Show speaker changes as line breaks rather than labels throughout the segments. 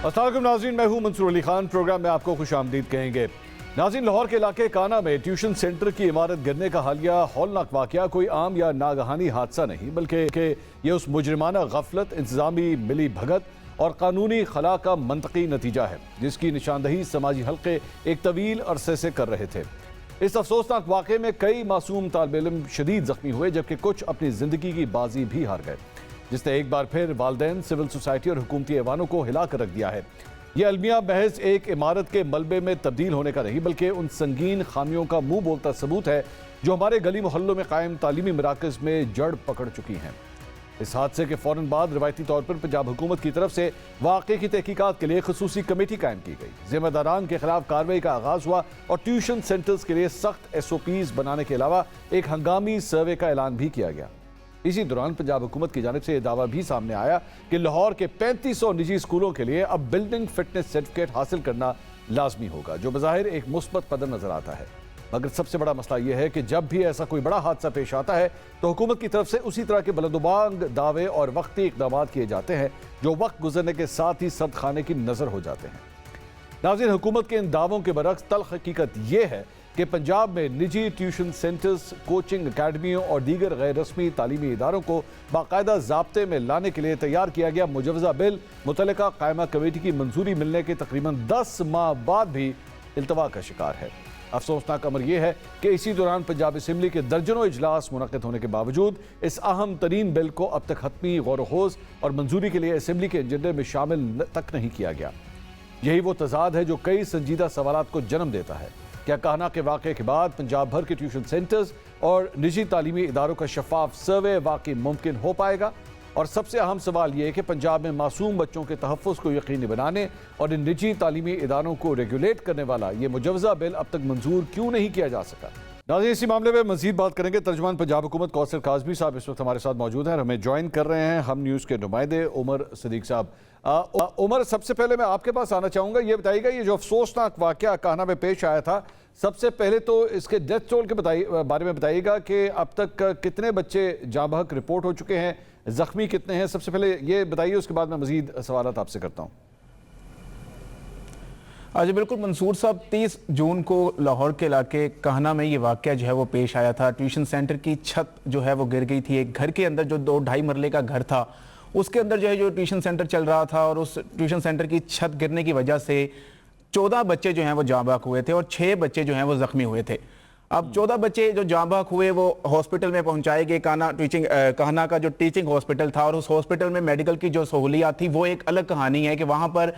अस्सलाम वालेकुम नाज़रीन, मैं हूं मंसूर अली खान। प्रोग्राम में आपको खुश आमदीद कहेंगे। नाज़रीन, लाहौर के इलाके काना में ट्यूशन सेंटर की इमारत गिरने का हालिया हौलनाक वाक़या कोई आम या नागहानी हादसा नहीं, बल्कि ये उस मुजरिमाना गफलत, इंतजामी मिली भगत और कानूनी खला का मंतकी नतीजा है जिसकी निशानदही समाजी हल्के एक तवील अरसे से कर रहे थे। इस अफसोसनाक वाक़े में कई मासूम तालिब इल्म शदीद जख्मी हुए, जबकि कुछ अपनी ज़िंदगी की बाजी भी हार गए, जिसने एक बार फिर वालदैन, सिविल सोसाइटी और हुकूमती ऐवानों को हिला कर रख दिया है। यह अलमिया महज एक इमारत के मलबे में तब्दील होने का नहीं, बल्कि उन संगीन खामियों का मुंह बोलता सबूत है जो हमारे गली मोहल्लों में कायम तालीमी मराकज़ में जड़ पकड़ चुकी हैं। इस हादसे के फ़ौरन बाद रवायती तौर पर पंजाब हुकूमत की तरफ से वाक़े की तहकीकात के लिए खसूसी कमेटी कायम की गई। जिम्मेदारान के खिलाफ कार्रवाई का आगाज़ हुआ और ट्यूशन सेंटर्स के लिए सख्त SOPs बनाने के अलावा एक हंगामी सर्वे का ऐलान भी किया गया। इसी दौरान पंजाब हुकूमत की जानिब से यह दावा भी सामने आया कि लाहौर के 3500 निजी स्कूलों के लिए अब बिल्डिंग फिटनेस सर्टिफिकेट हासिल करना लाजमी होगा, जो बज़ाहिर एक मुस्बत कदम नजर आता है। मगर सबसे बड़ा मसला यह है कि जब भी ऐसा कोई बड़ा हादसा पेश आता है तो हुकूमत की तरफ से उसी तरह के बुलंदबांग दावे और वक्ती इक़दाम किए जाते हैं जो वक्त गुजरने के साथ ही सर्द खाने की नज़र हो जाते हैं। नाज़रीन, हुकूमत के इन दावों के बरक्स तल्ख हकीकत यह है कि पंजाब में निजी ट्यूशन सेंटर्स, कोचिंग अकेडमियों और दीगर गैर रस्मी तालीमी इदारों को बाकायदा ज़ाब्ते में लाने के लिए तैयार किया गया मुजवज़ा बिल मुतल्लिका कायमा कमेटी की मंजूरी मिलने के तकरीबन 10 माह बाद भी इल्तवा का शिकार है। अफसोसनाक अमर यह है कि इसी दौरान पंजाब असम्बली के दर्जनों इजलास मुनक़िद होने के बावजूद इस अहम तरीन बिल को अब तक हतमी गौर खोज और मंजूरी के लिए असम्बली के एजेंडे में शामिल तक नहीं किया गया। यही वो तजाद है जो कई संजीदा सवालात को जन्म देता है। क्या काना के वाक़े के बाद पंजाब भर के ट्यूशन सेंटर्स और निजी तालीमी इदारों का शफाफ सर्वे वाकई मुमकिन हो पाएगा? और सबसे अहम सवाल यह है कि पंजाब में मासूम बच्चों के तहफ़्फ़ुज़ को यकीनी बनाने और इन निजी तालीमी इदारों को रेगुलेट करने वाला ये मुजवज़ा बिल अब तक मंजूर क्यों नहीं किया जा सका? नाज़रीन, इसी मामले में मज़ीद बात करेंगे। तर्जुमान पंजाब हुकूमत कौसर काज़मी साहब इस वक्त हमारे साथ मौजूद हैं और हमें ज्वाइन कर रहे हैं हम न्यूज़ के नुमाइंदे उमर सदीक साहब। उमर, सबसे पहले मैं आपके पास आना चाहूँगा, ये बताइएगा ये जो अफसोसनाक वाक़या काना में पेश आया था, सबसे पहले तो इसके डेथ टोल के बारे में बताइएगा कि अब तक कितने बच्चे जाँ बहक रिपोर्ट हो चुके हैं, ज़ख्मी कितने हैं, सबसे पहले ये बताइए, उसके बाद मैं मज़ीद सवालात आपसे करता हूँ।
जी बिल्कुल मंसूर साहब, 30 जून को लाहौर के इलाके कहना में ये वाक़या जो है वो पेश आया था। ट्यूशन सेंटर की छत जो है वो गिर गई थी। एक घर के अंदर जो 2-2.5 मरले का घर था उसके अंदर जो है जो ट्यूशन सेंटर चल रहा था और उस ट्यूशन सेंटर की छत गिरने की वजह से 14 बच्चे जो हैं वो जाँ बहक हुए थे और 6 बच्चे जो हैं वो ज़ख्मी हुए थे। अब 14 बच्चे जो जाँ बहक हुए वो हॉस्पिटल में पहुंचाए गए। कहना का जो टीचिंग हॉस्पिटल था और उस हॉस्पिटल में मेडिकल की जो सहूलियात थी वो एक अलग कहानी है कि वहाँ पर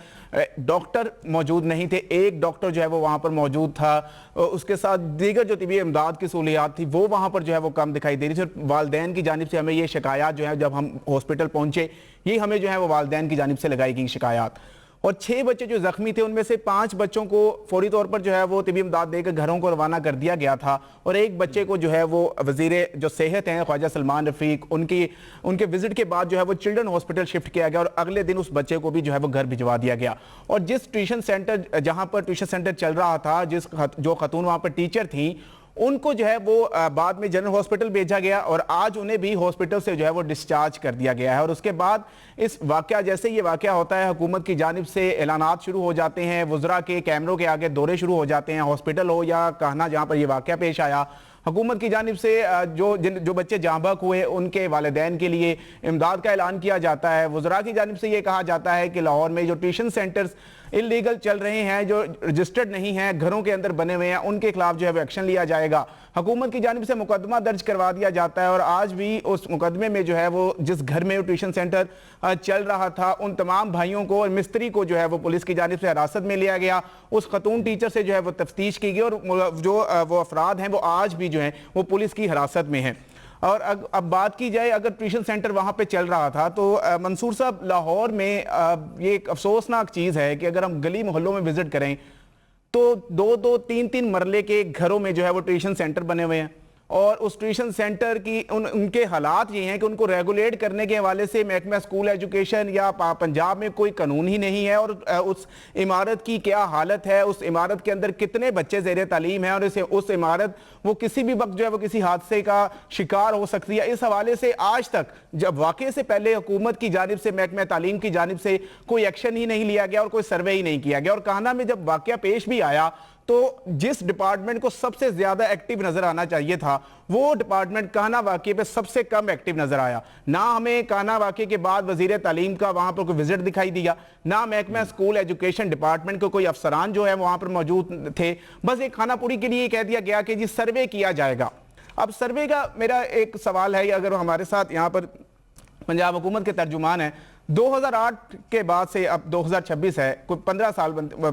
डॉक्टर मौजूद नहीं थे। एक डॉक्टर जो है वो वहाँ पर मौजूद था, उसके साथ दीगर जो तिबी इमदाद की सहूलियात थी वो वहाँ पर जो है वो कम दिखाई दे रही थी। वालदैन की जानिब से हमें ये शिकायत जो है, जब हम हॉस्पिटल पहुँचे, ये हमें जो है वो वालदैन की जानिब से लगाई गई शिकायत। और 6 बच्चे जो जख्मी थे उनमें से 5 बच्चों को फौरी तौर पर जो है वो तिबी इमदाद देकर घरों को रवाना कर दिया गया था और एक बच्चे को जो है वो वज़ीर जो सेहत हैं ख्वाजा सलमान रफ़ीक उनके विजिट के बाद जो है वो चिल्ड्रन हॉस्पिटल शिफ्ट किया गया और अगले दिन उस बच्चे को भी जो है वो घर भिजवा दिया गया। और जिस ट्यूशन सेंटर, जहाँ पर ट्यूशन सेंटर चल रहा था, जो खतून वहाँ पर टीचर थी, उनको जो है वो बाद में जनरल हॉस्पिटल भेजा गया और आज उन्हें भी हॉस्पिटल से जो है वो डिस्चार्ज कर दिया गया है। और उसके बाद इस वाक़या, जैसे ये वाक़या होता है, हुकूमत की जानिब से ऐलानात शुरू हो जाते हैं, वज़रा के कैमरों के आगे दौरे शुरू हो जाते हैं, हॉस्पिटल हो या कहना जहाँ पर ये वाक़या पेश आया। हुकूमत की जानिब से जो बच्चे जाँ बहक हुए उनके वालिदैन के लिए इमदाद का ऐलान किया जाता है। वज़रा की जानिब से ये कहा जाता है कि लाहौर में जो ट्यूशन सेंटर्स इलीगल चल रहे हैं, जो रजिस्टर्ड नहीं हैं, घरों के अंदर बने हुए हैं, उनके खिलाफ जो है एक्शन लिया जाएगा। हुकूमत की जानिब से मुकदमा दर्ज करवा दिया जाता है और आज भी उस मुकदमे में जो है वो जिस घर में ट्यूशन सेंटर चल रहा था उन तमाम भाइयों को और मिस्त्री को जो है वो पुलिस की जानिब से हिरासत में लिया गया। उस खतून टीचर से जो है वो तफ्तीश की गई और जो वो अफराद हैं वो आज भी जो है वो पुलिस की हिरासत में हैं। और अब बात की जाए, अगर ट्यूशन सेंटर वहाँ पे चल रहा था तो मंसूर साहब, लाहौर में ये एक अफसोसनाक चीज़ है कि अगर हम गली मोहल्लों में विजिट करें तो 2-2, 3-3 मरले के घरों में जो है वो ट्यूशन सेंटर बने हुए हैं और उस ट्यूशन सेंटर की उनके हालात ये हैं कि उनको रेगुलेट करने के हवाले से महकमा स्कूल एजुकेशन या पंजाब में कोई कानून ही नहीं है, और उस इमारत की क्या हालत है, उस इमारत के अंदर कितने बच्चे ज़ेरे तालीम हैं, और उस इमारत वो किसी भी वक्त जो है वो किसी हादसे का शिकार हो सकती है। इस हवाले से आज तक जब वाक़े से पहले हुकूमत की जानिब से, महकमा तालीम की जानिब से कोई एक्शन ही नहीं लिया गया और कोई सर्वे ही नहीं किया गया। और कान्हा में जब वाक़या पेश भी आया तो जिस डिपार्टमेंट को सबसे ज्यादा एक्टिव नजर आना चाहिए था वो डिपार्टमेंट कान्हा वाकये पे सबसे कम एक्टिव नजर आया। ना हमें कान्हा वाकये के बाद वजीर तालीम का वहां पर कोई विजिट दिखाई दिया, ना महकमा स्कूल एजुकेशन डिपार्टमेंट को कोई अफसरान जो है वहां पर मौजूद थे। बस एक खानापुरी के लिए कह दिया गया कि जी सर्वे किया जाएगा। अब सर्वे का मेरा एक सवाल है, अगर हमारे साथ यहाँ पर पंजाब हुकूमत के तर्जुमान है, 2008 के बाद से अब 2026 है, कोई 15 साल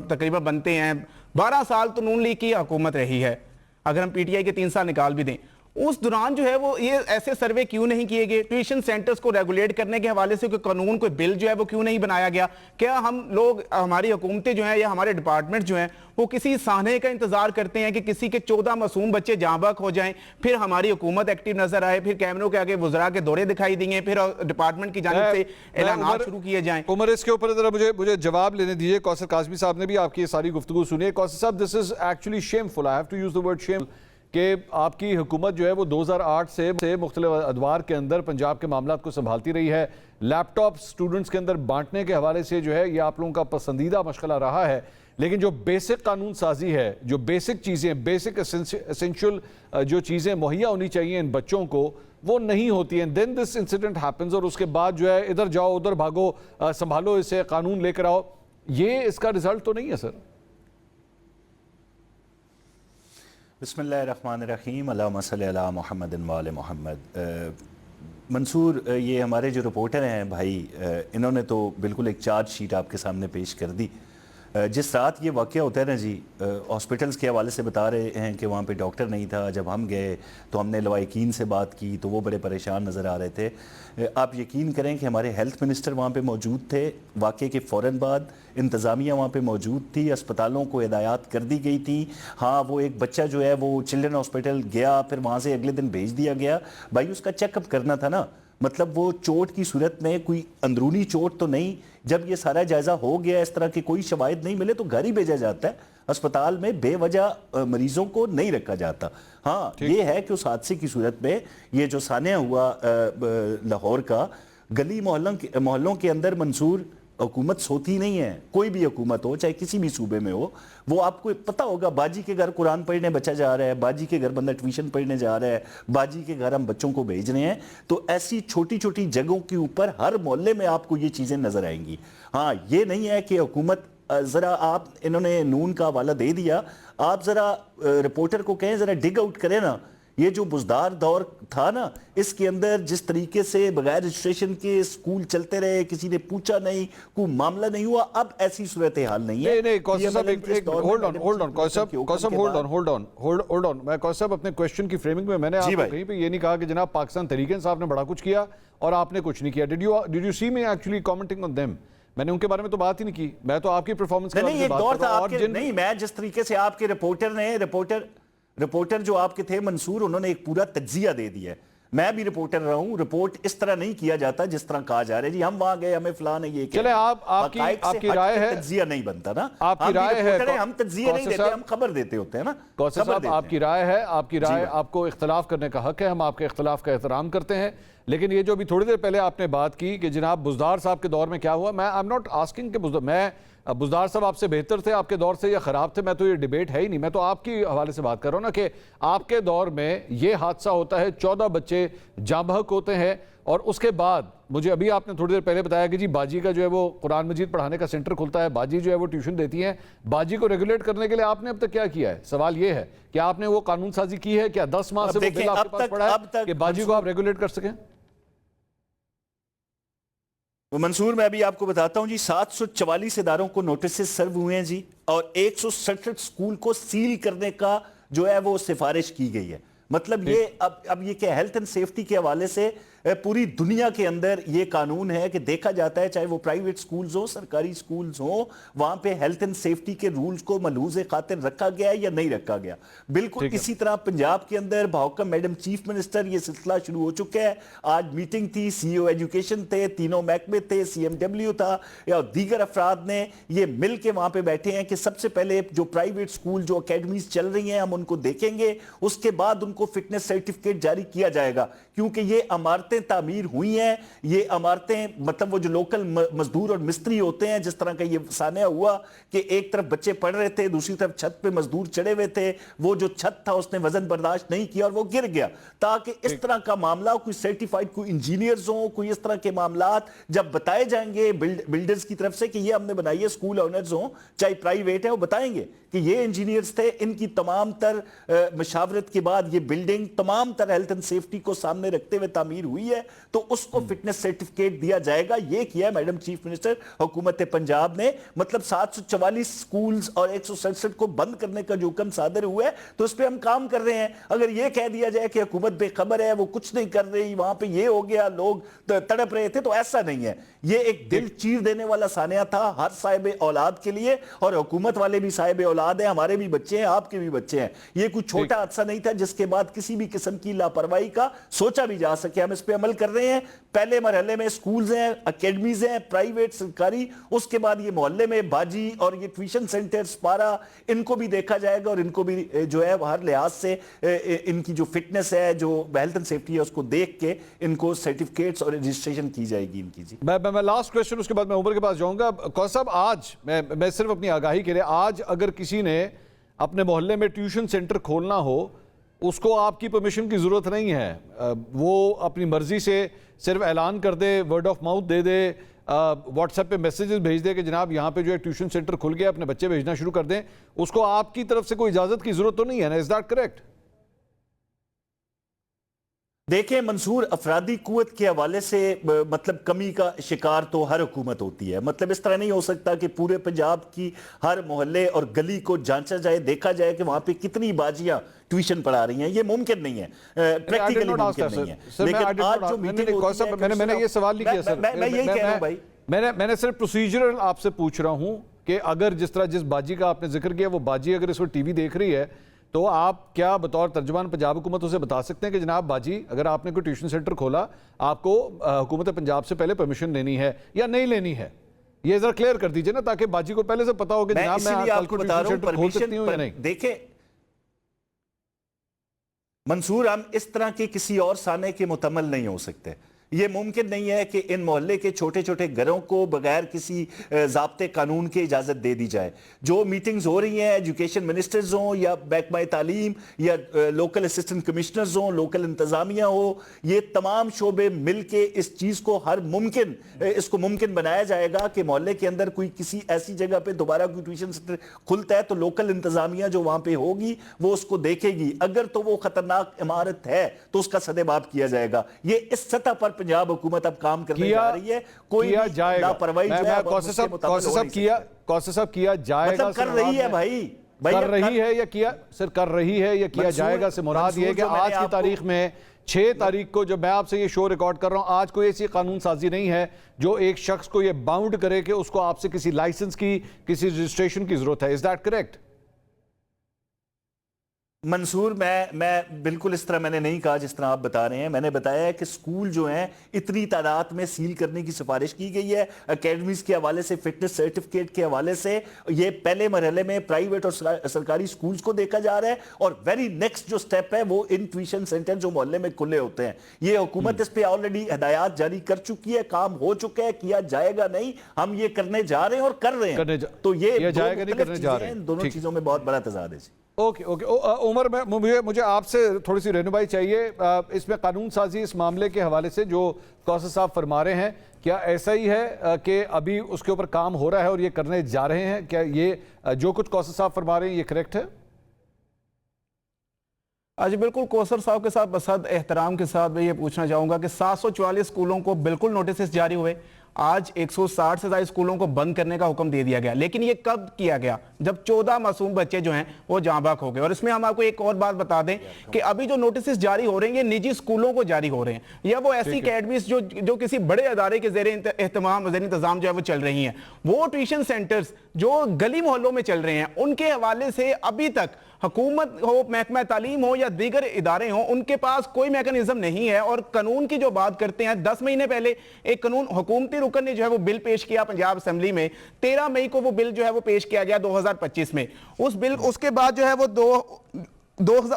तकरीबन बनते हैं, 12 साल तो नून लीग की हुकूमत रही है, अगर हम पीटीआई के 3 साल निकाल भी दें। उस दौरान जो है वो ये ऐसे सर्वे क्यों नहीं किए गए? ट्यूशन सेंटर्स को रेगुलेट करने के हवाले से कोई कानून, कोई बिल जो है वो क्यों नहीं बनाया गया? क्या हम लोग, हमारी हुकूमतें जो हैं या हमारे डिपार्टमेंट जो हैं वो किसी साने का इंतजार करते हैं कि किसी के 14 मासूम बच्चे जाँ बहक हो जाएं, फिर हमारी हुकूमत एक्टिव नजर आए, फिर कैमरों के आगे वुज़रा के दौरे दिखाई देंगे, फिर डिपार्टमेंट की जानिब से ऐलानात शुरू किए जाएं?
उमर, इसके ऊपर जरा मुझे जवाब लेने दीजिए। कौसर काज़मी साहब ने भी आपकी ये सारी गुफ्तगू सुनी है। कौसर साहब, this is actually shameful, I have to use the word shame, कि आपकी हुकूमत जो है वो 2008 से मुख्तलिफ अदवार के अंदर पंजाब के मामलात को संभालती रही है। लैपटॉप स्टूडेंट्स के अंदर बांटने के हवाले से जो है ये आप लोगों का पसंदीदा मशगला रहा है, लेकिन जो बेसिक कानून साजी है, जो बेसिक चीज़ें, बेसिक एसेंशियल जो चीज़ें मुहैया होनी चाहिए इन बच्चों को, वो नहीं होती हैं। देन दिस इंसिडेंट हैपन्स और उसके बाद जो है इधर जाओ उधर भागो, संभालो इसे, कानून लेकर आओ। ये इसका रिजल्ट तो नहीं है सर?
बिस्मिल्लाहिर्रहमानिर्रहीम, अल्लाहुम्मा सल्ली अला मुहम्मदिन व आले मुहम्मद। मंसूर, ये हमारे जो रिपोर्टर हैं भाई, इन्होंने तो बिल्कुल एक चार्ज शीट आपके सामने पेश कर दी। जिस रात ये वाक़या होता है ना जी, हॉस्पिटल्स के हवाले से बता रहे हैं कि वहाँ पे डॉक्टर नहीं था। जब हम गए तो हमने लवाइकीन से बात की तो वो बड़े परेशान नज़र आ रहे थे। आप यकीन करें कि हमारे हेल्थ मिनिस्टर वहाँ पे मौजूद थे। वाक़े के फ़ौरन बाद इंतज़ामिया वहाँ पे मौजूद थी, अस्पतालों को हिदायत कर दी गई थी। हाँ, वो एक बच्चा जो है वो चिल्ड्रन हॉस्पिटल गया, फिर वहाँ से अगले दिन भेज दिया गया। भाई उसका चेकअप करना था ना, मतलब वो चोट की सूरत में कोई अंदरूनी चोट तो नहीं। जब ये सारा जायजा हो गया, इस तरह के कोई शवाहिद नहीं मिले तो घर ही भेजा जाता है। अस्पताल में बेवजह मरीजों को नहीं रखा जाता। हाँ, ये है कि उस हादसे की सूरत में ये जो सानिया हुआ लाहौर का, गली मोहल्लों के अंदर मंसूर हुकूमत सोती नहीं है। कोई भी हुकूमत हो, चाहे किसी भी सूबे में हो, वो आपको पता होगा, बाजी के घर कुरान पढ़ने बच्चा जा रहा है, बाजी के घर बंदा ट्यूशन पढ़ने जा रहा है, बाजी के घर हम बच्चों को भेज रहे हैं। तो ऐसी छोटी छोटी जगहों के ऊपर हर मोहल्ले में आपको ये चीज़ें नजर आएंगी। हाँ, ये नहीं है कि हुकूमत, ज़रा आप, इन्होंने नून का हवाला दे दिया, आप ज़रा रिपोर्टर को कहें ज़रा डिग आउट करें ना। ये जो बुजदार दौर था ना, इसके अंदर जिस तरीके से बगैर रजिस्ट्रेशन के स्कूल चलते रहे, किसी ने पूछा नहीं, कोई मामला नहीं हुआ, अब ऐसी सूरत हाल नहीं है।
नहीं, कौसर साहब, hold on Kausar, hold on. मैं कौसर साहब, अपने क्वेश्चन की फ्रेमिंग में मैंने आपको कहीं पे ये नहीं कहा कि जनाब पाकिस्तान तहरीक इंसाफ ने बड़ा कुछ किया और आपने कुछ नहीं किया। Did you see me actually commenting on them? मैंने उनके बारे में तो बात ही नहीं की, मैं तो आपकी परफॉर्मेंस के बारे में बात कर रहा हूं।
नहीं, मैं जिस तरीके से आपके रिपोर्टर जो आपके थे मंसूर, उन्होंने एक पूरा तज्जिया दे दिया है। मैं भी रिपोर्टर रहा हूं, रिपोर्ट इस तरह नहीं किया जाता जिस तरह कहा जा रहा है जी हम वहां गए, हमें फलान है, ये
चले आपकी राय है,
तज्जिया नहीं बनता ना।
आपकी राय है,
हम तज्जिया नहीं देते, हम खबर देते होते हैं ना।
कौसर साहब, आपकी राय है, आपकी राय, आपको इख्तलाफ करने का हक है, हम आपके इख्तलाफ का एहतराम करते हैं। लेकिन ये जो अभी थोड़ी देर पहले आपने बात की कि जनाब बुजदार साहब के दौर में क्या हुआ, मैं आई एम नॉट आस्किंग कि मैं बुजदार साहब आपसे बेहतर थे आपके दौर से या खराब थे, मैं तो ये डिबेट है ही नहीं। मैं तो आपकी हवाले से बात कर रहा हूं ना कि आपके दौर में ये हादसा होता है, 14 बच्चे जाँ बहक होते हैं, और उसके बाद मुझे अभी आपने थोड़ी देर पहले बताया कि जी बाजी का जो है वो कुरान मजीद पढ़ाने का सेंटर खुलता है, बाजी जो है वो ट्यूशन देती हैं। बाजी को रेगुलेट करने के लिए आपने अब तक क्या किया है? सवाल ये है कि आपने वो कानून साजी की है क्या? 10 माह से वो बिल आपके पास पड़ा है कि बाजी को आप रेगुलेट कर सकें?
मंसूर, मैं अभी आपको बताता हूं जी, 744 इदारों को नोटिस सर्व हुए हैं जी, और 167 स्कूल को सील करने का जो है वो सिफारिश की गई है। मतलब ये अब ये क्या, हेल्थ एंड सेफ्टी के हवाले से पूरी दुनिया के अंदर ये कानून है कि देखा जाता है, चाहे वो प्राइवेट स्कूल्स हो, सरकारी स्कूल्स हो, वहां पे हेल्थ एंड सेफ्टी के रूल्स को मलहूज़ खातिर रखा गया है या नहीं रखा गया। बिल्कुल इसी तरह पंजाब के अंदर भावकम मैडम चीफ मिनिस्टर, ये सिलसिला शुरू हो चुका है। आज मीटिंग थी, सीईओ एजुकेशन थे, तीनों महकमे थे, सीएमडब्ल्यू था या दीगर अफराद ने ये मिल के वहां पे बैठे हैं कि सबसे पहले जो प्राइवेट स्कूल जो अकेडमीज चल रही हैं हम उनको देखेंगे, उसके बाद उनको फिटनेस सर्टिफिकेट जारी किया जाएगा, क्योंकि ये इमारतें तामीर हुई हैं, ये इमारतें मतलब वो जो लोकल मजदूर और मिस्त्री होते हैं, जिस तरह का ये सान्या हुआ कि एक तरफ बच्चे पढ़ रहे थे, दूसरी तरफ छत पे मजदूर चढ़े हुए थे, वो जो छत था उसने वजन बर्दाश्त नहीं किया और वो गिर गया। ताकि इस तरह का मामला कोई सर्टिफाइड कोई इंजीनियर्स हो, कोई इस तरह के मामलात जब बताए जाएंगे बिल्डर्स की तरफ से कि ये हमने बनाई है, स्कूल ओनर्स हो चाहे प्राइवेट है, वो बताएंगे कि ये इंजीनियर्स थे, इनकी तमाम तर मशावरत के बाद ये बिल्डिंग तमाम तर हेल्थ एंड सेफ्टी को सामने रखते हुए तामीर हुई है, तो उसको फिटनेस सर्टिफिकेट दिया जाएगा। ये किया है मैडम चीफ मिनिस्टर हुकूमत पंजाब ने। मतलब 744 स्कूल्स और 167 को बंद करने का जो हुक्म सादर हुआ है, तो इस पर हम काम कर रहे हैं। अगर ये कह दिया जाए कि हुकूमत बेखबर है, वो कुछ नहीं कर रही, वहां पे ये हो गया, लोग तड़प रहे थे, तो ऐसा नहीं है। ये एक दिल चीर देने वाला सानिया था हर साहिब औलाद के लिए, और हुकूमत वाले भी साहिब औलाद हैं, हमारे भी बच्चे हैं, आपके भी बच्चे हैं। ये कोई छोटा हादसा नहीं था जिसके बाद किसी भी किस्म की लापरवाही का सोचा भी जा सके। हम इस पे अमल कर रहे हैं। पहले मरहले में स्कूल्स हैं, अकेडमीज हैं, प्राइवेट सरकारी, उसके बाद ये मोहल्ले में बाजी और ये ट्यूशन सेंटर्स, पारा, इनको भी देखा जाएगा और इनको भी जो है हर लिहाज से इनकी जो फिटनेस है, जो हेल्थ एंड सेफ्टी है, उसको देख के इनको सर्टिफिकेट्स और रजिस्ट्रेशन की जाएगी इनकी। जी
मैं लास्ट क्वेश्चन, उसके बाद मैं उमर के पास जाऊंगा। कौन साहब, आज मैं सिर्फ अपनी आगाही के लिए, आज अगर किसी ने अपने मोहल्ले में ट्यूशन सेंटर खोलना हो, उसको आपकी परमिशन की ज़रूरत नहीं है, वो अपनी मर्जी से सिर्फ ऐलान कर दे, वर्ड ऑफ माउथ दे दे, व्हाट्सएप पे मैसेजेस भेज दे कि जनाब यहाँ पे जो है ट्यूशन सेंटर खुल गया, अपने बच्चे भेजना शुरू कर दें, उसको आपकी तरफ से कोई इजाज़त की ज़रूरत तो नहीं है ना? Is that correct?
देखें मंसूर, अफरादी कुव्वत के हवाले से मतलब कमी का शिकार तो हर हुकूमत होती है। मतलब इस तरह नहीं हो सकता कि पूरे पंजाब की हर मोहल्ले और गली को जांचा जाए, देखा जाए कि वहां पे कितनी बाजियां ट्यूशन पढ़ा रही हैं। ये मुमकिन नहीं है, प्रैक्टिकली मुमकिन नहीं है। लेकिन आज जो मीटिंग होती है,
मैंने ये सवाल नहीं किया सर,
मैं यही कह रहा हूं भाई,
मैंने सिर्फ प्रोसीजरल आपसे पूछ रहा हूं कि अगर जिस तरह जिस बाजी का आपने जिक्र किया, वो बाजी अगर इस वक्त टीवी देख रही है, तो आप क्या बतौर तर्जुमान पंजाब हुकूमत उसे बता सकते हैं कि जनाब बाजी, अगर आपने कोई ट्यूशन सेंटर खोला, आपको हुकूमत पंजाब से पहले परमिशन लेनी है या नहीं लेनी है? ये जरा क्लियर कर दीजिए ना, ताकि बाजी को पहले से पता हो कि जनाब मैं आपको बता रहा हूं खोल सकती हूं या नहीं।
देखें मंसूर, हम इस तरह के किसी और साने के मुतमल नहीं हो सकते। ये मुमकिन नहीं है कि इन मोहल्ले के छोटे छोटे घरों को बगैर किसी ज़ाब्ते कानून के इजाज़त दे दी जाए। जो मीटिंग्स हो रही हैं, एजुकेशन मिनिस्टर्स हों या महकमा तालीम या लोकल असिस्टेंट कमिश्नर्स हों, लोकल इंतज़ामिया हो, ये तमाम शोबे मिल के इस चीज़ को इसको मुमकिन बनाया जाएगा कि मोहल्ले के अंदर कोई किसी ऐसी जगह पर दोबारा कोई ट्यूशन सेंटर खुलता है तो लोकल इंतज़ामिया जो वहाँ पर होगी वो उसको देखेगी। अगर तो वो ख़तरनाक इमारत है तो उसका सदेबाब किया जाएगा। ये इस सतह पर पंजाब हुकूमत अब काम करने जा रही है। कोई लापरवाही
कौसर साहब किया जाएगा,
मतलब कर रही है भाई
कर रही है या किया सर कर रही है या किया जाएगा से मुराद ये है कि आज की तारीख में 6 तारीख को जब मैं आपसे ये शो रिकॉर्ड कर रहा हूं, आज कोई ऐसी कानून साजी नहीं है जो एक शख्स को ये बाउंड करे कि उसको आपसे किसी लाइसेंस की, किसी रजिस्ट्रेशन की जरूरत है। Is that correct?
मंसूर, मैं बिल्कुल इस तरह मैंने नहीं कहा जिस तरह आप बता रहे हैं। मैंने बताया है कि स्कूल जो हैं इतनी तादाद में सील करने की सिफारिश की गई है। एकेडमीज के हवाले से, फिटनेस सर्टिफिकेट के हवाले से ये पहले मरहले में प्राइवेट और सरकारी स्कूल्स को देखा जा रहा है, और वेरी नेक्स्ट जो स्टेप है वो इन ट्यूशन सेंटर जो मोहल्ले में खुले होते हैं। ये हुकूमत इस पर ऑलरेडी हिदायत जारी कर चुकी है, काम हो चुका है, किया जाएगा नहीं, हम ये करने जा रहे हैं और कर रहे हैं। तो ये दोनों चीजों में बहुत बड़ा तजाद है।
ओके उमर, मुझे आपसे थोड़ी सी रहनुमाई चाहिए इसमें कानून साजी इस मामले के हवाले से जो कौसर साहब फरमा रहे हैं। क्या ऐसा ही है कि अभी उसके ऊपर काम हो रहा है और ये करने जा रहे हैं? क्या ये जो कुछ कौसर साहब फरमा रहे हैं ये करेक्ट है?
आज बिल्कुल कौसर साहब के साथ बसद एहतराम के साथ मैं ये पूछना चाहूँगा कि 744 स्कूलों को बिल्कुल नोटिस जारी हुए आज 160 से ज्यादा स्कूलों को बंद करने का हुक्म दे दिया गया। लेकिन ये कब किया गया? जब 14 मासूम बच्चे जो हैं वो जाँ बाक हो गए। और इसमें हम आपको एक और बात बता दें कि अभी जो नोटिस जारी हो रहे हैं ये निजी स्कूलों को जारी हो रहे हैं, या वो ऐसी अकेडमीज जो किसी बड़े अदारे के ज़ेरे इंतजाम जो है वो चल रही हैं। वो ट्यूशन सेंटर्स जो गली मोहल्लों में चल रहे हैं, उनके हवाले से अभी तक हुकूमत हो, महकमा तालीम हो या दीगर इदारे हों, उनके पास कोई मैकेनिज्म नहीं है। और कानून की जो बात करते हैं, 10 महीने पहले एक कानून हुकूमती रुकन ने जो है वो बिल पेश किया पंजाब असेंबली में। 13 मई को वो बिल जो है वो पेश किया गया 2025 में। उस बिल, उसके बाद जो है वो